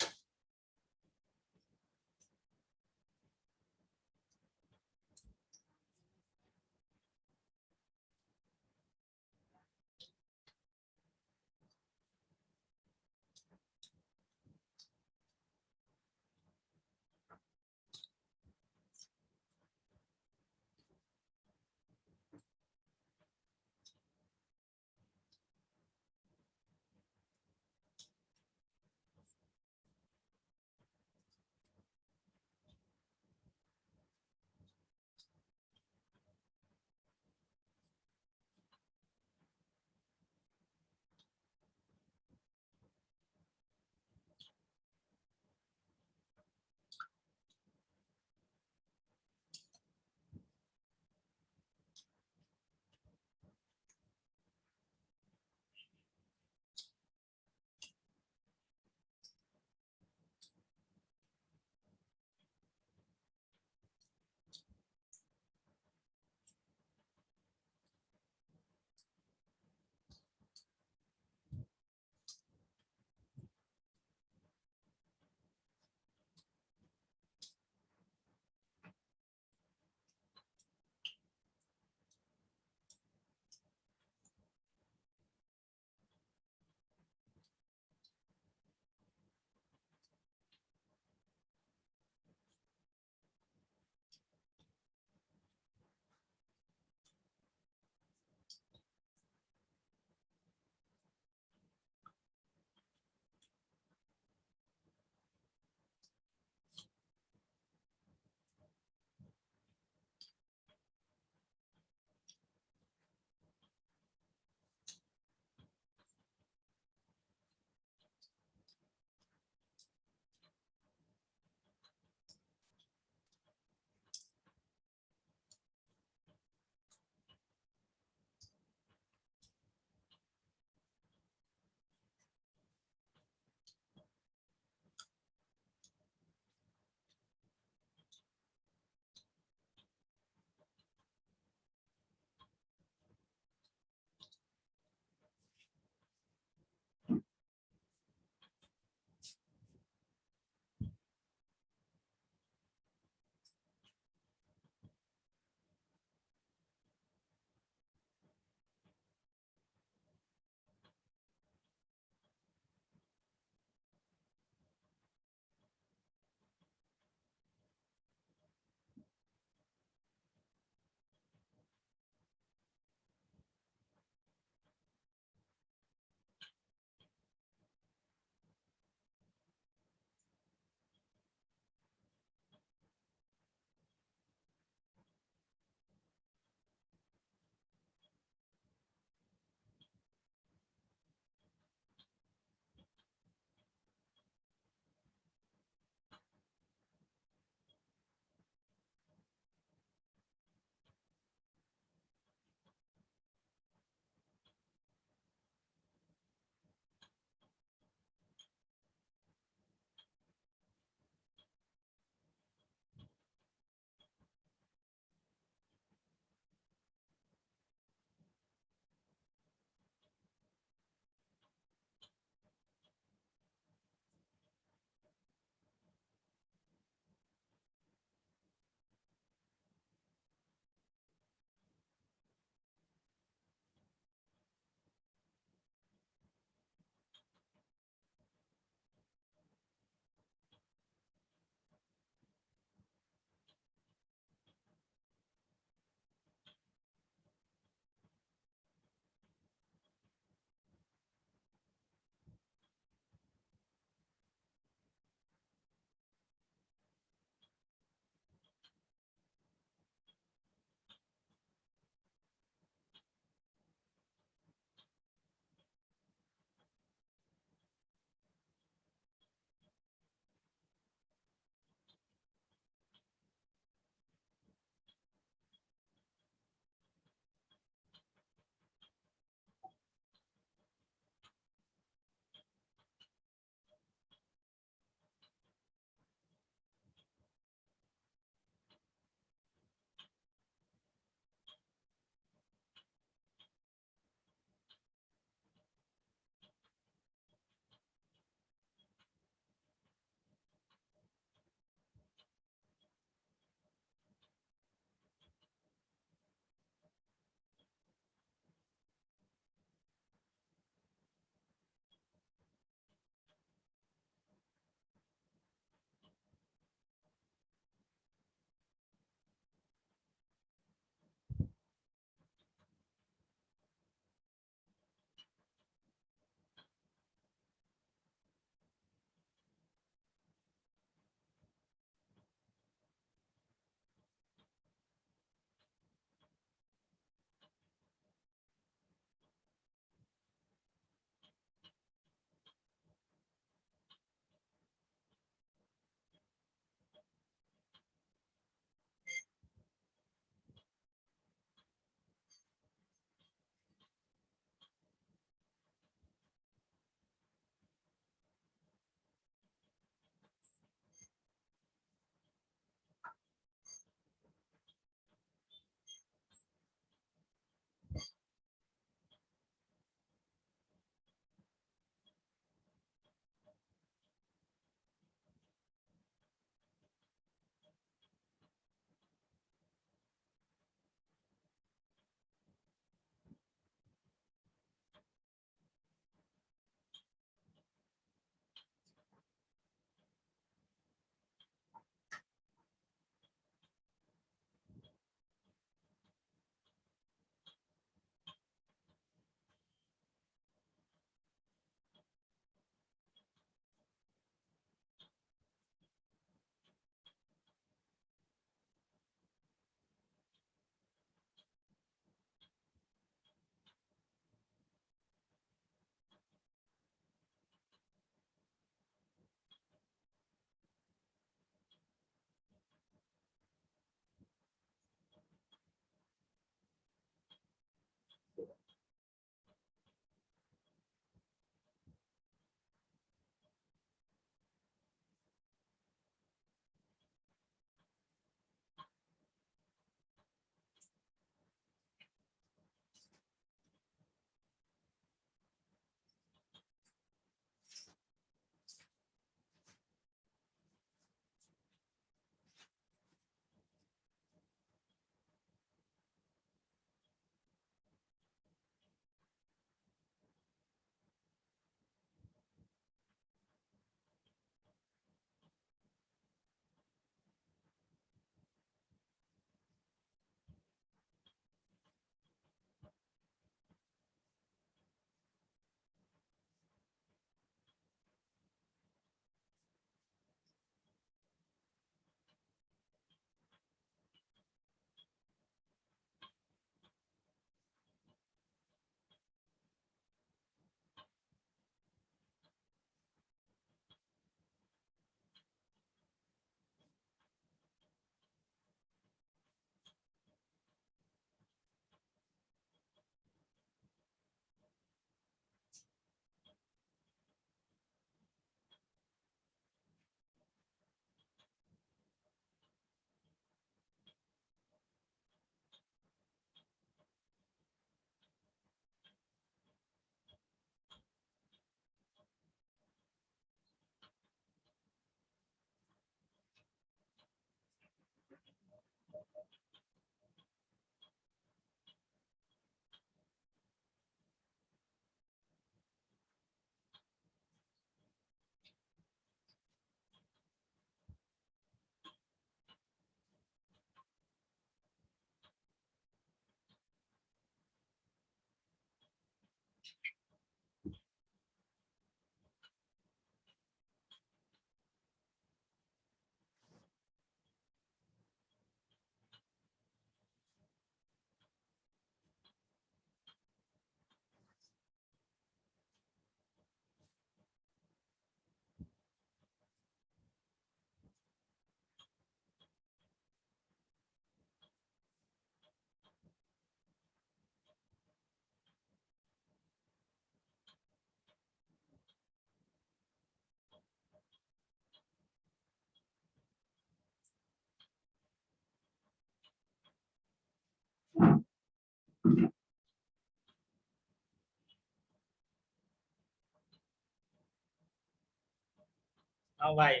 हाँ भाई,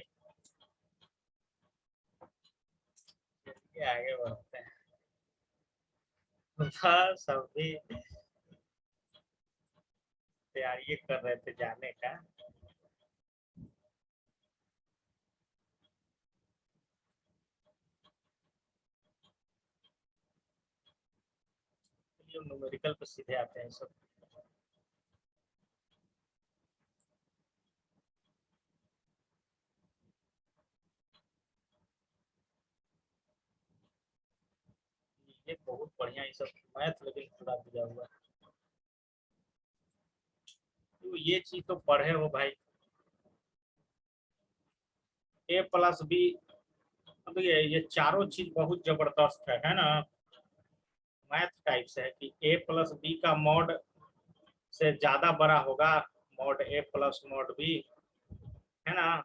चलिए आगे बढ़ते हैं। बस अभी तैयारी कर रहे थे जाने का। चलिए न्यूमेरिकल पे सीधे आते हैं सब। ये बहुत बढ़िया, ये सब मैथ लेकिन पूरा दिया हुआ है। तो ये चीज तो पढ़े हो भाई, ए प्लस बी। अब ये चारों चीज बहुत जबरदस्त है ना। मैथ टाइप से है कि ए प्लस बी का मॉड से ज्यादा बड़ा होगा मॉड ए प्लस मॉड बी, है ना।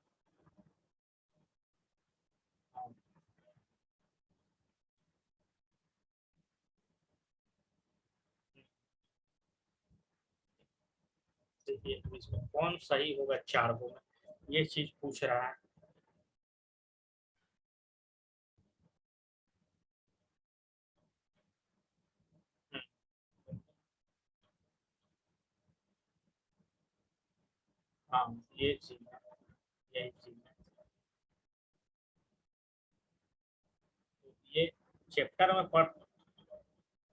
देखिए तो इसमें कौन सही होगा चार में, ये चीज पूछ रहा है। हाँ, ये चीज है, यही चीज है। तो ये चैप्टर में पढ़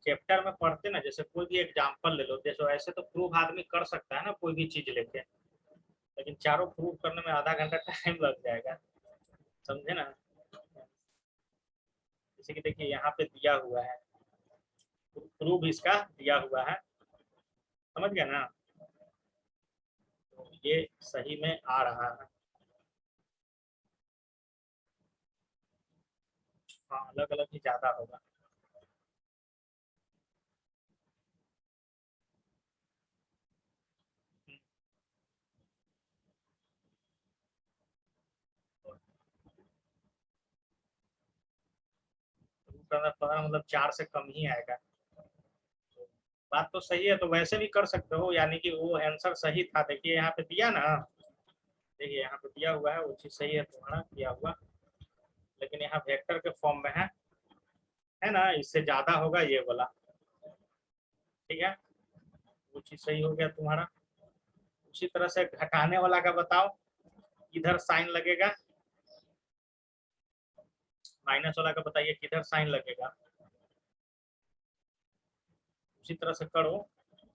चैप्टर में पढ़ते ना, जैसे कोई भी एग्जांपल ले लो, जैसे ऐसे तो प्रूफ आदमी कर सकता है ना कोई भी चीज लेके, लेकिन चारों प्रूफ करने में आधा घंटा टाइम लग जाएगा, समझे ना। जैसे कि देखिए यहाँ पे दिया हुआ है, प्रूफ इसका दिया हुआ है, समझ गया ना। तो ये सही में आ रहा है। हाँ, अलग अलग ही ज्यादा होगा। प्रूफ करना पड़ा मतलब चार से कम ही आएगा। तो बात तो सही है, तो वैसे भी कर सकते हो, यानी कि वो आंसर सही था, देखिए यहाँ पे दिया ना। देखिए यहाँ पे दिया हुआ है, वो चीज सही है तुम्हारा दिया हुआ, लेकिन यहाँ वेक्टर के फॉर्म में है ना, इससे ज्यादा होगा ये वाला। ठीक है, वो चीज सही हो गया तुम्हारा। उसी तरह से घटाने वाला का बताओ, इधर साइन लगेगा, माइनस वाला का बताइए किधर साइन लगेगा। उसी तरह से करो।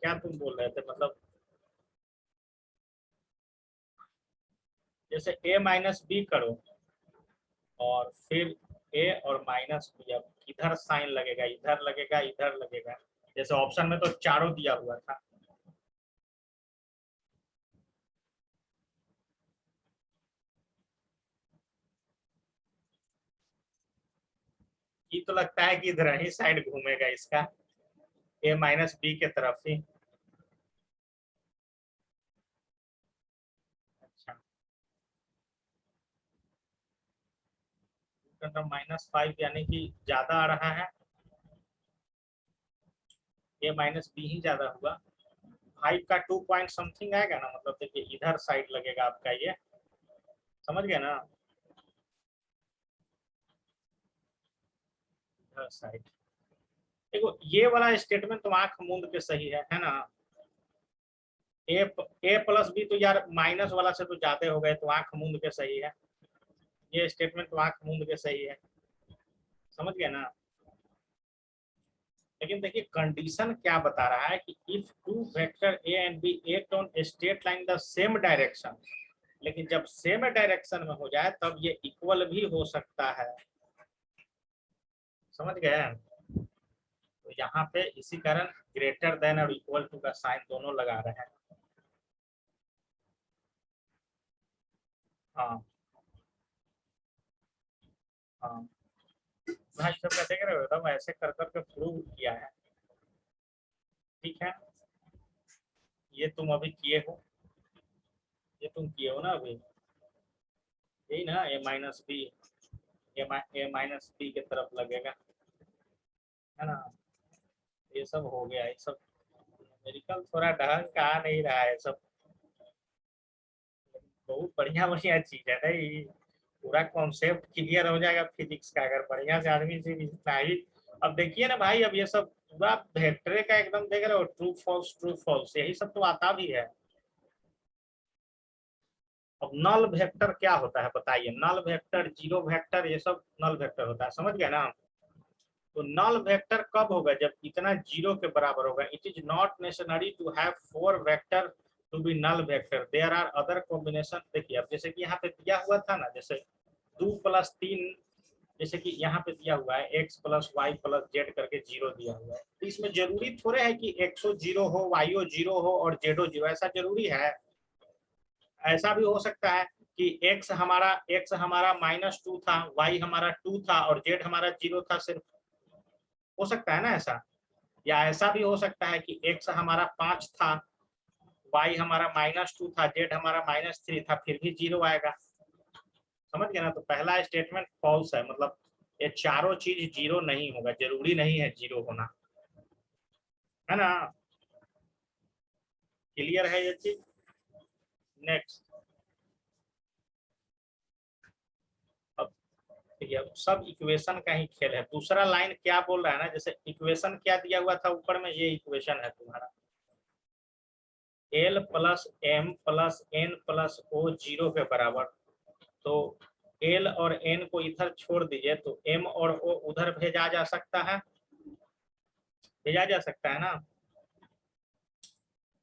क्या तुम बोल रहे थे मतलब, जैसे ए माइनस बी करो, और फिर ए और माइनस बी, अब किधर साइन लगेगा, इधर लगेगा इधर लगेगा। जैसे ऑप्शन में तो चारों दिया हुआ था। ये तो लगता है कि इधर ही साइड घूमेगा इसका, ए माइनस बी के तरफ ही। अच्छा, -5 यानी कि ज्यादा आ रहा है, ए माइनस बी ही ज्यादा हुआ। 5 का 2 पॉइंट समथिंग आएगा ना, मतलब देखिए इधर साइड लगेगा आपका ये, समझ गया ना, इधर साइड। देखो ये वाला स्टेटमेंट तो आंख मूंद के सही है ना। ए ए प्लस बी तो यार माइनस वाला से तो ज्यादा हो गए, तो आंख मूंद के सही है। ये स्टेटमेंट तो आंख मूंद के सही है, समझ गया ना। लेकिन देखिए कंडीशन क्या बता रहा है कि if two vector A and B act on straight line the same direction, लेकिन जब सेम डायरेक्शन में हो जाए तब ये इक्वल भी हो सकता है, समझ गए। तो यहाँ पे इसी कारण ग्रेटर देन और इक्वल टू का साइन दोनों लगा रहे हैं। हाँ हाँ, भाई सब का देख रहे हो, तब ऐसे कर करके प्रूव किया है। ठीक है, ये तुम अभी किए हो, ये तुम किए हो ना अभी, यही ना, ए माइनस बी, ए माइनस बी के तरफ लगेगा, है ना। ये सब हो गया, ये सब न्यूमेरिकल थोड़ा ढंग का आ नहीं रहा है सब। बहुत बढ़िया बढ़िया चीज है नहीं, पूरा कॉन्सेप्ट क्लियर हो जाएगा फिजिक्स का अगर बढ़िया से आदमी से इतना ही। अब देखिए ना भाई, अब ये सब पूरा वेक्टर का एकदम देख रहे हो, ट्रू फॉल्स यही सब तो आता भी है। अब नल वेक्टर क्या होता है बताइए, नल वेक्टर, जीरो वेक्टर, ये सब नल वेक्टर होता है, समझ गए ना। तो नल वेक्टर कब होगा, जब इतना जीरो के बराबर होगा। It is not necessary to have four vector to be null vector, there are other combination. देखिए अब जैसे कि यहाँ पे दिया हुआ था ना, जैसे 2+3, जैसे कि यहाँ पे दिया हुआ है x plus Y plus Z करके जीरो दिया हुआ है, तो इसमें जरूरी थोड़े है कि एक्सो जीरो हो, वाईओ जीरो हो और जेडो जीरो, ऐसा जरूरी है। ऐसा भी हो सकता है कि x हमारा -2 था, y हमारा 2 था और z हमारा 0 था सिर्फ, हो सकता है ना ऐसा। या ऐसा भी हो सकता है कि x हमारा 5 था, y हमारा -2 था, z हमारा -3 था, फिर भी 0 आएगा। समझ गए ना। तो पहला स्टेटमेंट फॉल्स है, मतलब ये चारों चीज जीरो नहीं होगा, जरूरी नहीं है जीरो होना, है ना। क्लियर है ये चीज। नेक्स्ट, अब देखिए, अब सब इक्वेशन का ही खेल है। दूसरा लाइन क्या बोल रहा है ना, जैसे इक्वेशन क्या दिया हुआ था ऊपर में, ये इक्वेशन है तुम्हारा l plus m plus n plus o zero के बराबर। तो l और n को इधर छोड़ दीजिए, तो m और o उधर भेजा जा सकता है, भेजा जा सकता है ना।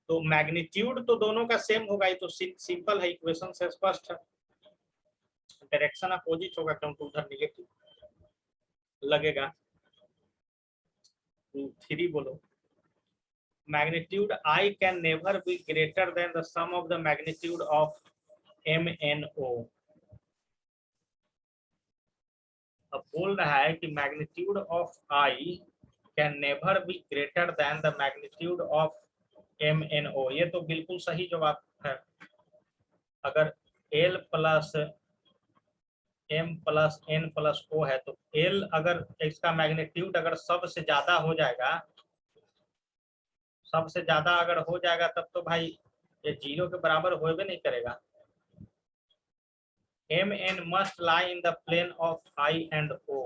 तो मैग्नीट्यूड तो दोनों का सेम होगा, ये तो सिंपल है, इक्वेशन से स्पष्ट है। डायरेक्शन अपोजिट होगा क्योंकि उधर निगेटिव लगेगा। 3 बोलो। magnitude I can never be greater than the sum of the magnitude of m n o। अब बोल रहा है कि magnitude of I can never be greater than the magnitude of m n o। ये तो बिल्कुल सही जवाब है। अगर l plus m plus n plus o है, तो l अगर इसका मैग्नीट्यूड अगर सबसे ज्यादा हो जाएगा, सबसे ज्यादा अगर हो जाएगा, तब तो भाई ये जीरो के बराबर हो भी नहीं करेगा। m n must lie in the plane of I and o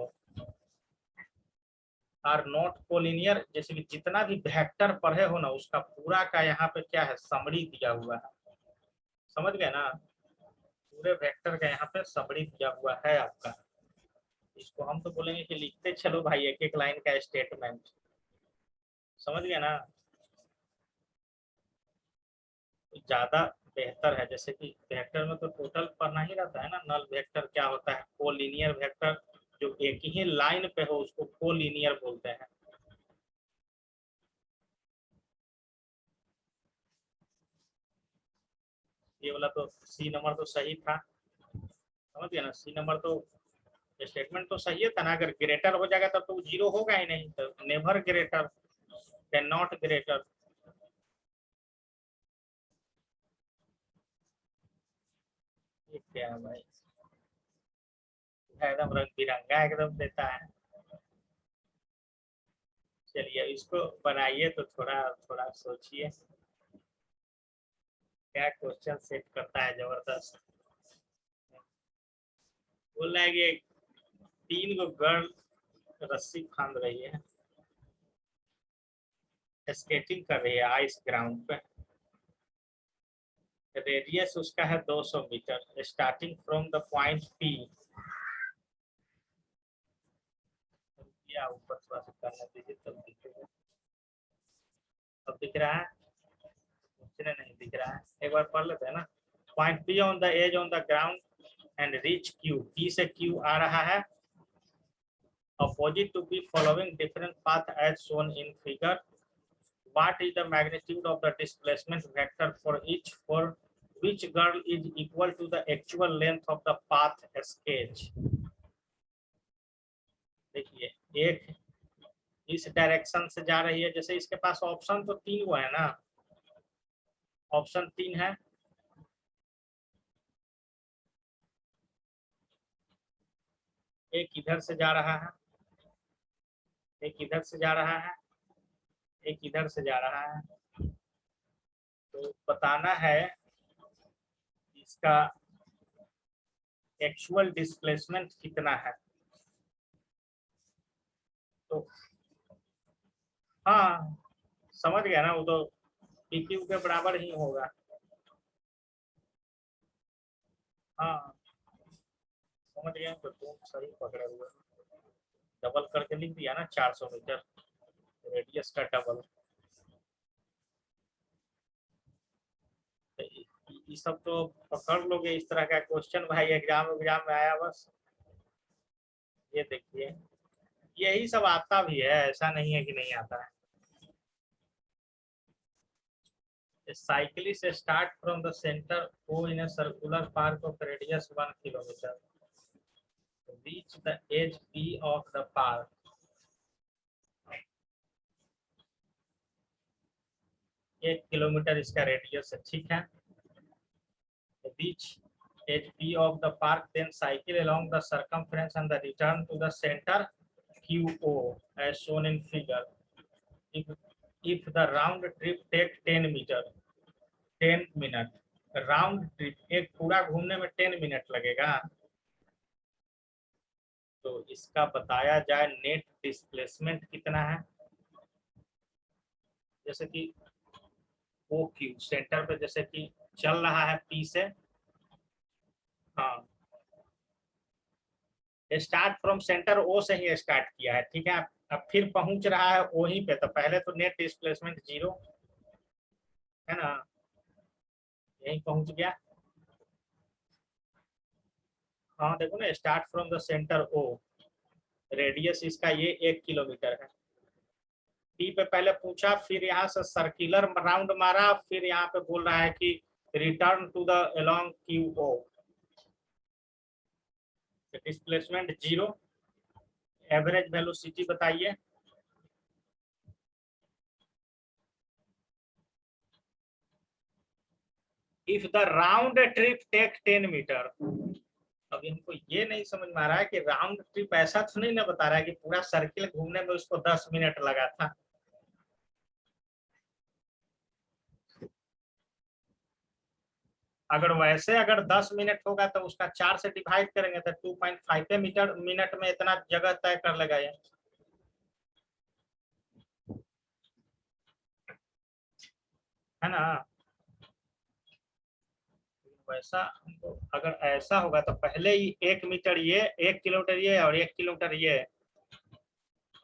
are not collinear. जैसे कि जितना भी वेक्टर पढ़े हो ना, उसका पूरा का यहाँ पे क्या है, समरी दिया हुआ है। समझ गए ना, पूरे वेक्टर का यहाँ पे समरी दिया हुआ है आपका। इसको हम तो बोलेंगे कि लिखते चलो भाई एक एक लाइन का स्टेटमेंट। समझ गए ना, ज्यादा बेहतर है। जैसे कि वेक्टर में तो टोटल पढ़ना ही रहता है ना। नल वेक्टर क्या होता है, कोलिनियर वेक्टर जो एक ही लाइन पे हो उसको कोलिनियर बोलते हैं। ये वाला तो सी नंबर तो सही था, समझ गया ना। सी नंबर तो स्टेटमेंट तो सही है था ना। अगर ग्रेटर हो जाएगा तब तो जीरो होगा ही नहीं, तो never greater, can not greater. ये क्या है भाई, एकदम रंग बिरंगा एकदम देता है। चलिए इसको बनाइए तो थोड़ा थोड़ा सोचिए, क्या क्वेश्चन सेट करता है जबरदस्त। बोल रहा है कि 3 गो गर्ल रस्सी फांद रही है, स्केटिंग कर रही है आइस ग्राउंड पे। रेडियस उसका है 200 metre, starting from the point P. या ऊपर थोड़ा सा करने दीजिए तब दिखेगा। अब दिख रहा है, मुझे नहीं दिख रहा है, एक बार पढ़ लेते हैं ना। Point P on the edge on the ground and reach Q. P से क्यू आ रहा है, opposite to be following different path as shown in figure। What is the magnitude of the displacement vector for each, for which girl is equal to the actual length of the path sketch। देखिए, एक इस direction से जा रही है, जैसे इसके पास option तो 3 वो है ना, ऑप्शन 3 है। एक इधर से जा रहा है, एक इधर से जा रहा है, एक इधर से जा रहा है। तो बताना है इसका एक्चुअल डिस्प्लेसमेंट कितना है। तो हाँ समझ गया ना, वो तो PQ के बराबर ही होगा। हाँ समझ गया, तो तुम सही पकड़े हुए। डबल करके लिख दिया ना, 400 मीटर रेडियस का डबल। ये सब तो पकड़ लोगे, इस तरह का क्वेश्चन भाई एग्जाम में आया बस। ये देखिए यही सब आता भी है, ऐसा नहीं है कि नहीं आता है। cyclist start from the center O in a circular park of radius 1 kilometer, reach the edge B of the park। 1 kilometre इसका रेडियस है, ठीक है। reach edge B of the park, then cycle along the circumference and the return to the center QO as shown in figure। if the round trip take 10 meter 10 minute, round trip एक पूरा घूमने में 10 minute लगेगा, तो इसका बताया जाए net displacement कितना है। जैसे कि ओ क्यू सेंटर पे जैसे कि चल रहा है पी से, हाँ स्टार्ट फ्रॉम सेंटर ओ से ही स्टार्ट किया है, ठीक है। अब फिर पहुंच रहा है वहीं पे, तो पहले तो नेट डिस्प्लेसमेंट 0 है ना, यहीं पहुंच गया। हाँ देखो ना, start from the centre O, radius इसका ये 1 किलोमीटर है। डी पे पहले पूछा, फिर यहाँ से सर्कुलर राउंड मारा, फिर यहाँ पे बोल रहा है कि return to the along q o, displacement 0। Average velocity बताइए। If the round trip take 10 metre, अभी हमको ये नहीं समझ में आ रहा है कि राउंड ट्रिप ऐसा तो नहीं ना बता रहा है कि पूरा सर्किल घूमने में उसको 10 मिनट लगा था। अगर वैसे अगर 10 मिनट होगा तो उसका 4 से डिवाइड करेंगे तो 2.5 मीटर मिनट में इतना जगह तय कर लेगा ये, है ना। वैसा हमको अगर ऐसा होगा तो पहले ही 1 मीटर ये, 1 किलोमीटर ये और 1 किलोमीटर ये,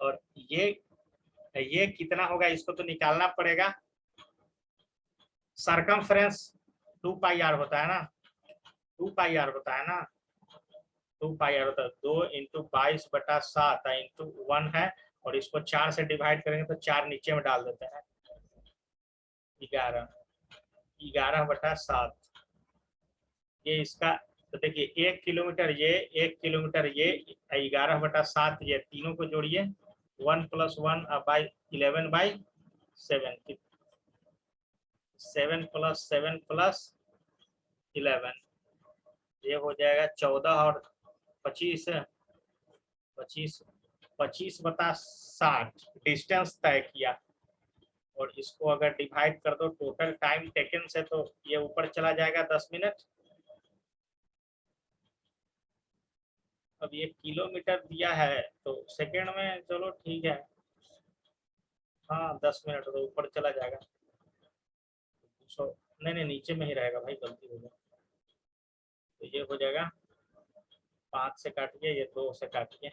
और ये कितना होगा इसको तो निकालना पड़ेगा। सरकमफ्रेंस 2 पाई आर होता है ना, 2 पाई आर होता है ना, 2 पाई आर होता है, 2 इंटू 22/7 इंटू 1 है, और इसको 4 से डिवाइड करेंगे तो 4 नीचे में डाल देते हैं, 11 11/7। ये इसका तो देखिए 1 किलोमीटर ये, 1 किलोमीटर ये, 11/7 ये, तीनों को जोड़िए 1 + 1 बाई 11/7, 7 + 7 + 11, ये हो जाएगा 14 और 25 25 25/60 डिस्टेंस तय किया, और इसको अगर डिवाइड कर दो टोटल टाइम टेकन से तो ये ऊपर चला जाएगा 10 मिनट। अब ये किलोमीटर दिया है तो सेकंड में, चलो ठीक है, हाँ 10 मिनट तो ऊपर चला जाएगा। नहीं नहीं नीचे में ही रहेगा भाई, गलती हो गई। तो ये हो जाएगा 5 से काटिए, ये 2 से काटिए,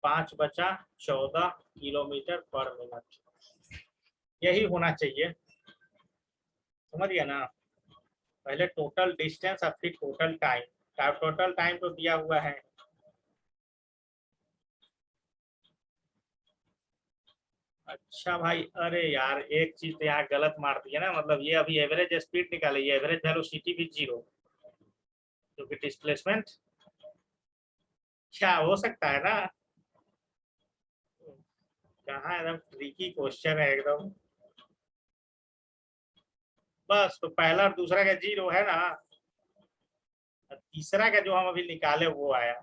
5 बचा 14 किलोमीटर पर मिनट, यही होना चाहिए, समझ गया ना। पहले टोटल डिस्टेंस और फिर टोटल टाइम, टोटल टाइम तो दिया हुआ है। अच्छा भाई, अरे यार एक चीज तो यहाँ गलत मार दी है ना, मतलब ये अभी एवरेज स्पीड निकाले, ये एवरेज वेलोसिटी भी 0, क्योंकि डिस्प्लेसमेंट क्या हो सकता है ना। कहाँ एकदम ट्रिकी क्वेश्चन है एकदम। बस तो पहला और दूसरा का 0 है ना, तीसरा का जो हम अभी निकाले वो आया।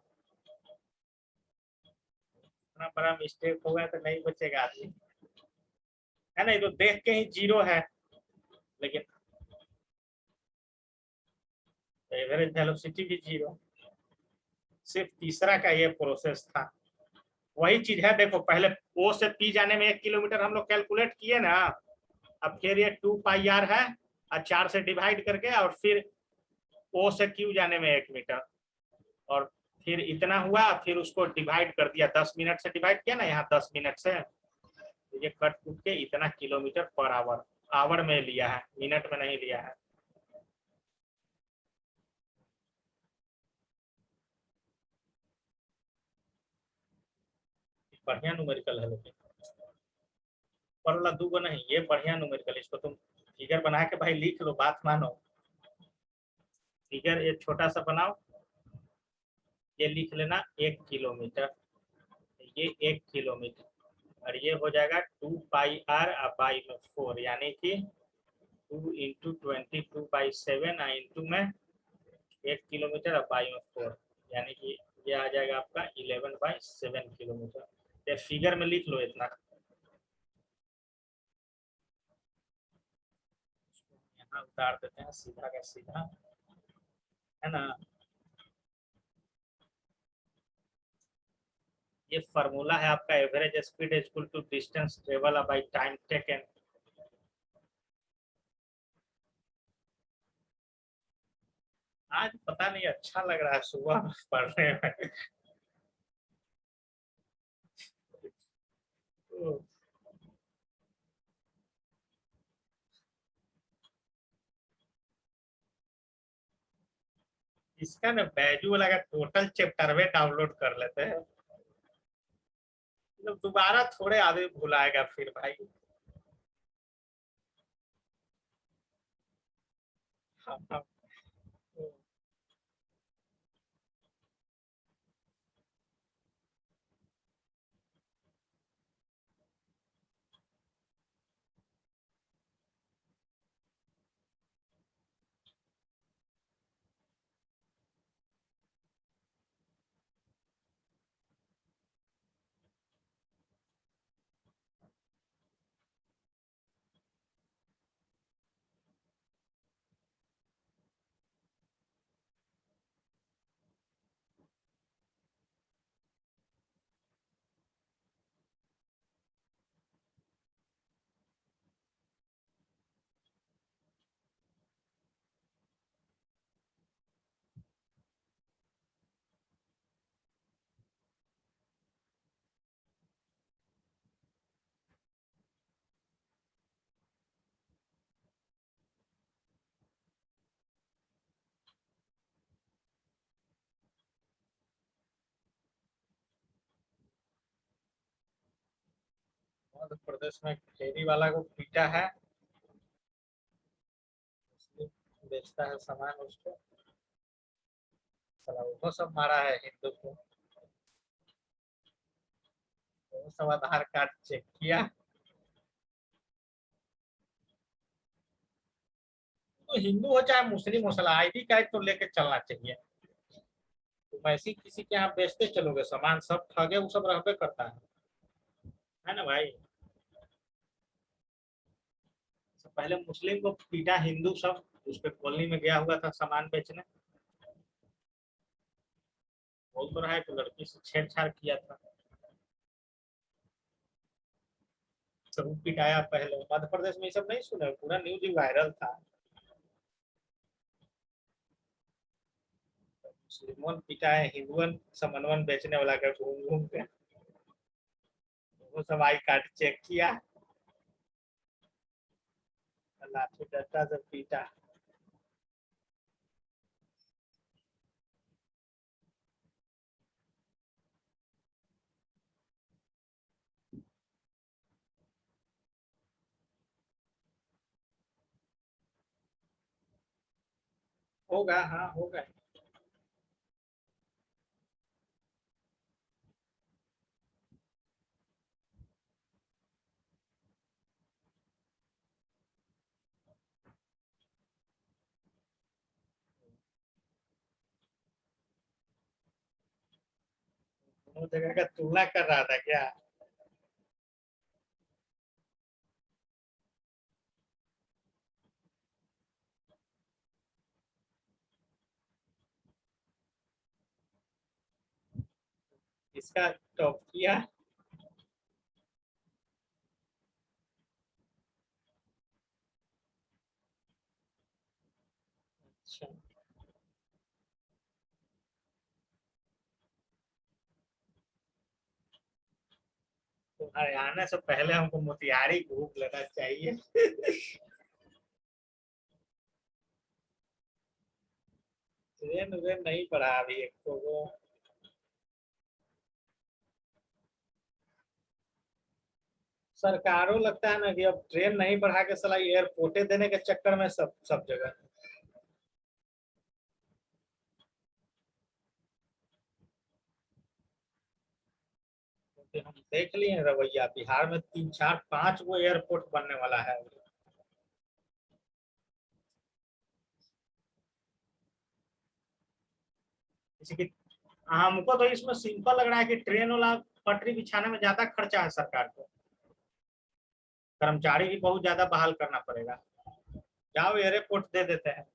इतना बड़ा मिस्टेक होगा तो नहीं बचेगा आदमी, है ना। ये तो देख के ही 0 है, लेकिन एवरेज वेलोसिटी भी 0। सिर्फ तीसरा का ये प्रोसेस था। वही चीज है, देखो पहले ओ से पी जाने में 1 किलोमीटर हम लोग कैलकुलेट किए ना। अब फिर ये 2 पाई आर है और 4 से डिवाइड करके, और फिर ओ से क्यू जाने में 1 मीटर, और फिर इतना हुआ, फिर उसको डिवाइड कर दिया, 10 मिनट से डिवाइड किया ना, यहाँ 10 मिनट से, तो ये कट कूट के इतना किलोमीटर पर आवर, आवर में लिया है, मिनट में नहीं लिया है। बढ़िया न्यूमेरिकल है, लेकिन पर वाला दूगो नहीं, ये बढ़िया न्यूमेरिकल, इसको तुम फिगर बना के भाई लिख लो, बात मानो। फिगर ये छोटा सा बनाओ, ये लिख लेना 1 किलोमीटर, ये 1 किलोमीटर, और ये हो जाएगा 2 पाई आर बाई में 4, यानी कि 2 × 22/7 इंटू में 1 किलोमीटर और बाई में 4, यानी कि ये आ जाएगा आपका 11/7 किलोमीटर। ये फिगर में लिख लो इतना। यहाँ उतार देते हैं सीधा का सीधा, है ना। ये फार्मूला है आपका, average speed equal to distance travel by time taken. आज पता नहीं अच्छा लग रहा है सुबह पढ़ने में। तो इसका ना बैजू वाला का टोटल चैप्टर में डाउनलोड कर लेते हैं, मतलब दोबारा थोड़े आदमी भुलाएगा फिर भाई। हाँ, हाँ, मध्य प्रदेश में फेरी वाला को पीटा है, बेचता है सामान उसको, साला वो सब मारा है हिंदू को, वो सब आधार कार्ड चेक किया। तो हिंदू हो चाहे मुस्लिम हो, साला आईडी कार्ड तो लेके चलना चाहिए। तुम ऐसी किसी के यहाँ बेचते चलोगे सामान, सब ठगे वो सब रहबे करता है ना भाई। पहले मुस्लिम को पीटा हिंदू सब, उसके कॉलोनी में गया हुआ था सामान बेचने, बोल तो रहा है कि लड़की से छेड़छाड़ किया था, सब पिटाया। पहले मध्य प्रदेश में ये सब नहीं सुना, पूरा न्यूज ही वायरल था। मुसलमान पिटाए, हिंदुअन समनवन बेचने वाला का घूम घूम के, वो सब आई कार्ड चेक किया, लाठी डंडा से पीटा। होगा, हाँ होगा। दोनों जगह का तुलना कर रहा था क्या। इसका टॉप किया। अच्छा, तुम्हारे आने से पहले हमको मोतिहारी घूम लेना चाहिए। ट्रेन व्रेन नहीं पड़ा अभी एक तो वो। सरकारों लगता है ना कि अब ट्रेन नहीं बढ़ा के साला एयरपोर्टे देने के चक्कर में सब सब जगह। क्योंकि हम देख लिए हैं रवैया, बिहार में 3 4 5 वो एयरपोर्ट बनने वाला है। जैसे कि हमको तो इसमें सिंपल लग रहा है कि ट्रेन वाला पटरी बिछाने में ज्यादा खर्चा है सरकार को, कर्मचारी भी बहुत ज्यादा बहाल करना पड़ेगा। जाओ एयरपोर्ट दे देते हैं।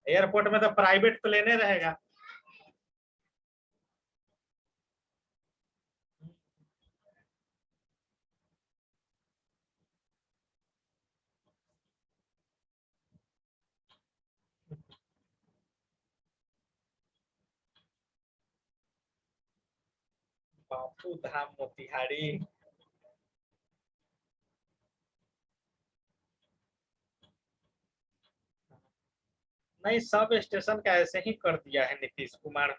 एयरपोर्ट में तो प्राइवेट प्लेने रहेगा। बापू धाम मोतिहारी। नहीं, सब स्टेशन का ऐसे ही कर दिया है नीतीश कुमार।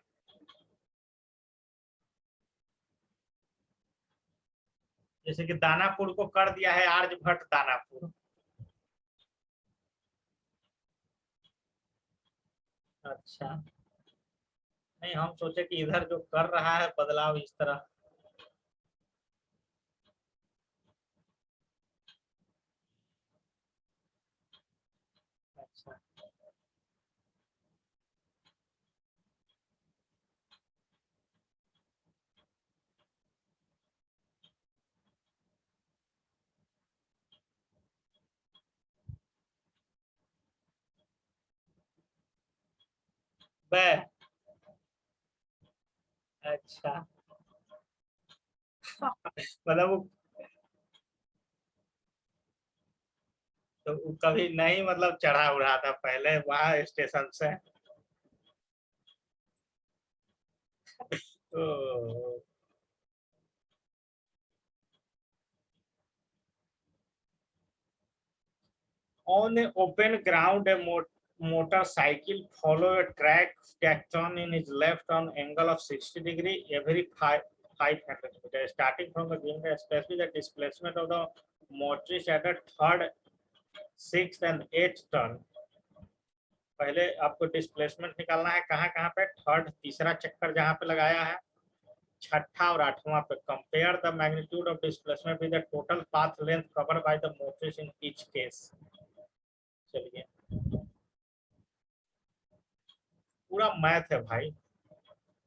जैसे कि दानापुर को कर दिया है आर्यभट्ट दानापुर। अच्छा, नहीं हम सोचे कि इधर जो कर रहा है बदलाव इस तरह। अच्छा, बे। अच्छा, मतलब वो तो वो कभी नहीं मतलब चढ़ा उड़ा था पहले वहां स्टेशन से। तो on a open ground a motorcycle follow a track that turn in his left on angle of 60 degree every 500 meters starting from the beginning, especially the displacement of the motorist at the third, sixth and eighth turn। पहले आपको displacement निकालना है कहाँ कहाँ पे, third तीसरा चक्कर जहाँ पे लगाया है, छठा और आठवां पे। Compare the magnitude of displacement with the total path length covered by the motorist in each case. चलिए, पूरा मैथ है भाई,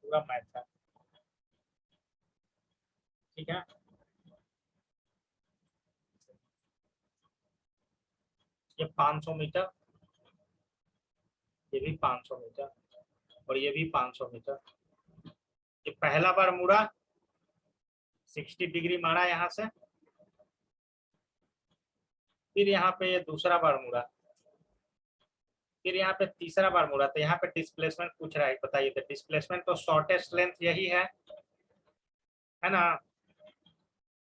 पूरा मैथ है। ठीक है, ये 500 मीटर, ये भी 500 मीटर, और ये भी 500 मीटर। ये पहला बार मुड़ा, 60 डिग्री मारा यहाँ से, फिर यहाँ पे ये दूसरा बार मुड़ा, फिर यहाँ पे तीसरा बार मुड़ा। तो यहाँ पे डिस्प्लेसमेंट पूछ रहा है, बताइए तो डिस्प्लेसमेंट तो शॉर्टेस्ट लेंथ यही है ना।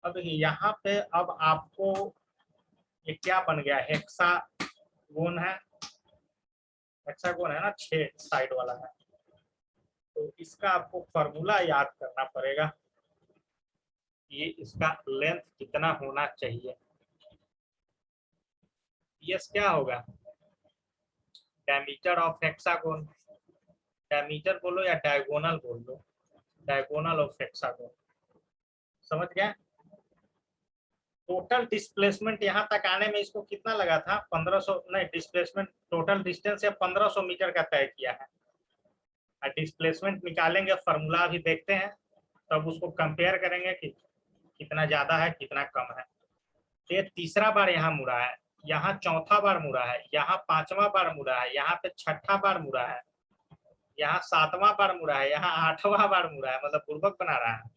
अब देखिए यहाँ पे अब आपको ये क्या बन गया, हेक्सागोन है, हेक्सागोन है ना, 6 साइड वाला है। तो इसका आपको फॉर्मूला याद करना पड़ेगा, ये इसका लेंथ कितना होना चाहिए। यस, क्या होगा, डायमीटर ऑफ हेक्सागोन। डायमीटर बोलो या डायगोनल बोल लो, डायगोनल ऑफ हेक्सागोन। समझ गया। टोटल डिस्प्लेसमेंट यहाँ तक आने में इसको कितना लगा था, 1500, नहीं डिस्प्लेसमेंट टोटल डिस्टेंस या 1500 मीटर का तय किया है। और डिस्प्लेसमेंट निकालेंगे, फॉर्मूला भी देखते हैं, तब उसको कंपेयर करेंगे कि कितना ज्यादा है कितना कम है। तो ये तीसरा बार यहाँ मुड़ा है, यहाँ चौथा बार मुड़ा है, यहाँ पांचवा बार मुड़ा है, यहाँ पे छठा बार मुड़ा है। यहाँ 7वां बार मुड़ा है, यहाँ 8वां बार मुड़ा है, मतलब पूर्वक बना रहा है।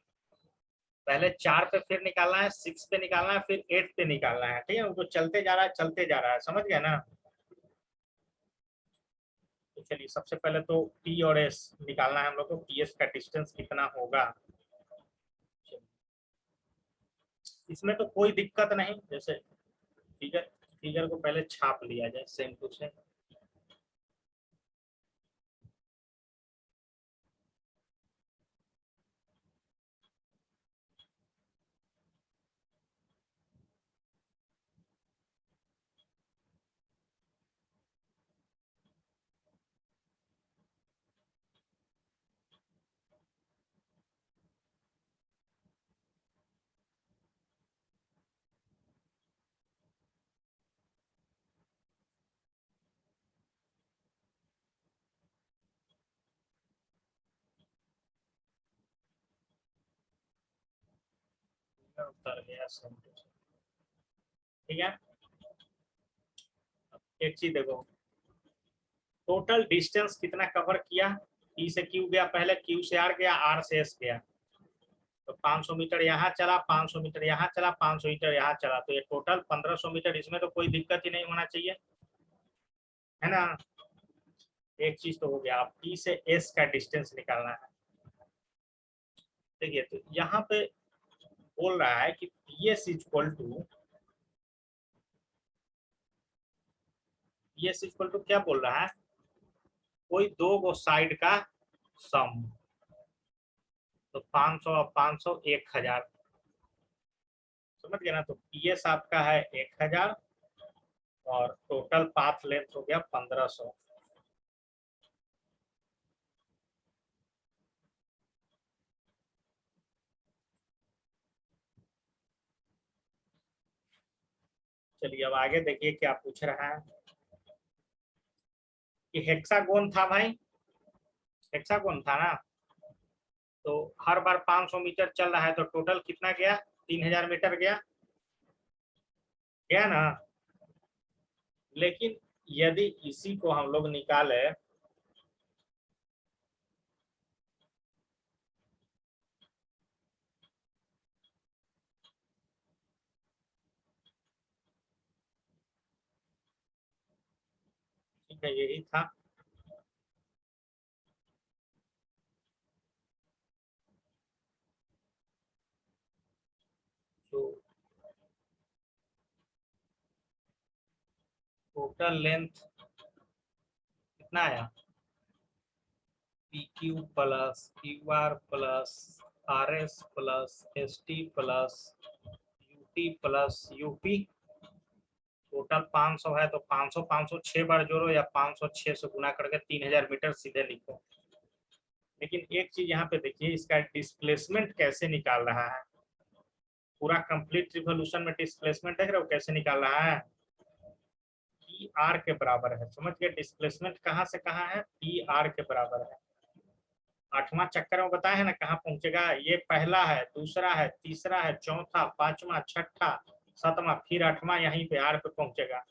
पहले 4 पे फिर निकालना है, 6 पे निकालना है, फिर 8 पे निकालना है, ठीक है। वो चलते जा रहा है, चलते जा रहा है, समझ गया ना। तो चलिए सबसे पहले तो P और S निकालना है हम लोग को, PS का डिस्टेंस कितना होगा। इसमें तो कोई दिक्कत नहीं, जैसे फिगर फिगर को पहले छाप लिया जाए सेम टू सेम। उतर गया सेम टू सेम, ठीक है। एक चीज देखो, टोटल डिस्टेंस कितना कवर किया। P से Q गया, पहले Q से R गया, R से S गया, तो 500 मीटर यहाँ चला, 500 मीटर यहाँ चला, 500 मीटर यहाँ चला, तो ये टोटल 1500 मीटर। इसमें तो कोई दिक्कत ही नहीं होना चाहिए, है ना। एक चीज तो हो गया। अब P से S का डिस्टेंस निकालना है। देखिए तो यहाँ पे बोल रहा है कि PS इक्वल टू क्या बोल रहा है, कोई दो गो साइड का सम। तो 500 और 500 1000, समझ गया ना। तो PS आपका है 1000 और टोटल पाथ लेंथ हो गया 1500। चलिए अब आगे देखिए क्या पूछ रहा है कि हेक्सागोन था भाई, हेक्सागोन था ना। तो हर बार 500 मीटर चल रहा है, तो टोटल कितना गया, 3000 मीटर गया, गया ना। लेकिन यदि इसी को हम लोग निकाले, ठीक है यही था, तो टोटल लेंथ कितना आया, PQ plus QR plus RS plus ST plus UT plus UP। Total 500 है, तो 500 500 6 बार जोड़ो, या 500 6 से गुना करके 3000 मीटर सीधे लिखो। लेकिन एक चीज यहाँ पे देखिए, इसका डिस्प्लेसमेंट कैसे निकाल रहा है। पूरा कंप्लीट रिवोल्यूशन में डिस्प्लेसमेंट देख रहे हो कैसे निकाल रहा है, PR के बराबर है। समझ गए, डिस्प्लेसमेंट कहाँ से कहाँ है, PR के बराबर है। 8वां चक्कर में बताया है ना कहाँ पहुंचेगा, ये पहला है, दूसरा है, तीसरा है, चौथा, 5वां, 6ठा, 7वां, फिर 8वां, यहीं पे R पे पहुंचेगा।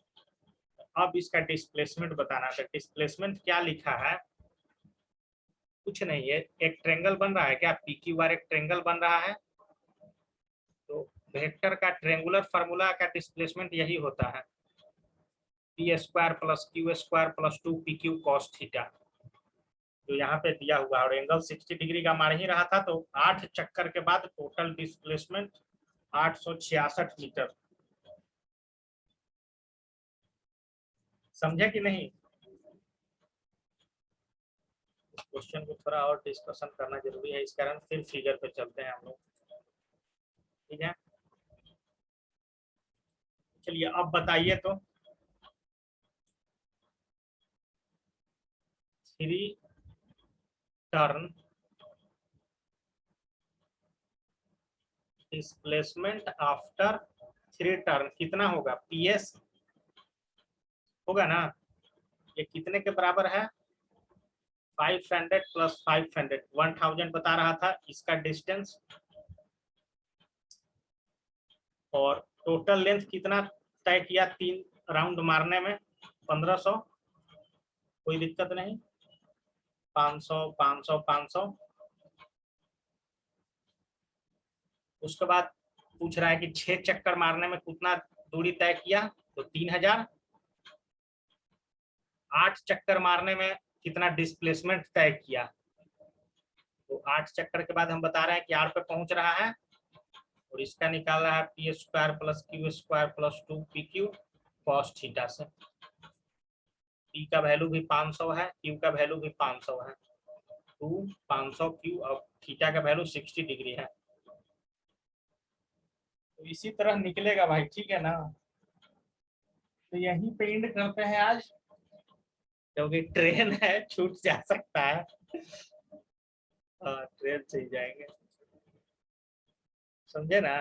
अब इसका डिस्प्लेसमेंट बताना है। डिस्प्लेसमेंट क्या लिखा है, कुछ नहीं है, एक ट्रेंगल बन रहा है क्या, PQR एक ट्रेंगल बन रहा है। तो वेक्टर का ट्रेंगुलर फार्मूला का डिस्प्लेसमेंट यही होता है, P² plus Q² plus 2PQ cos theta. जो यहाँ पे दिया हुआ और एंगल 60 डिग्री का मार ही रहा था, तो 8 चक्कर के बाद टोटल डिस्प्लेसमेंट 866 मीटर। समझे कि नहीं। क्वेश्चन को थोड़ा और डिस्कशन करना जरूरी है, इस कारण फिर फिगर पे चलते हैं हम लोग, ठीक है। चलिए अब बताइए तो, 3 टर्न डिस्प्लेसमेंट आफ्टर 3 टर्न कितना होगा, PS होगा ना। ये कितने के बराबर है, 500 प्लस 500, 1000 बता रहा था इसका डिस्टेंस। और टोटल लेंथ कितना तय किया 3 राउंड मारने में, 1500, कोई दिक्कत नहीं। 500 500 500। उसके बाद पूछ रहा है कि 6 चक्कर मारने में कितना दूरी तय किया, तो 3000। 8 चक्कर मारने में कितना डिस्प्लेसमेंट तय किया, तो 8 चक्कर के बाद हम बता रहे हैं कि R पे पहुंच रहा है, और इसका निकाल रहा है P square plus Q square plus 2 P Q cos theta से। पी का वैल्यू भी 500 है, क्यू का वैल्यू भी 500 है, 2 500 क्यू, और थीटा का वैल्यू 60 डिग्री है। तो इसी तरह निकलेगा भाई, ठीक है ना। तो यहीं पे एंड करते हैं आज, क्योंकि ट्रेन है, छूट जा सकता है। ट्रेन से ही जाएंगे, समझे ना।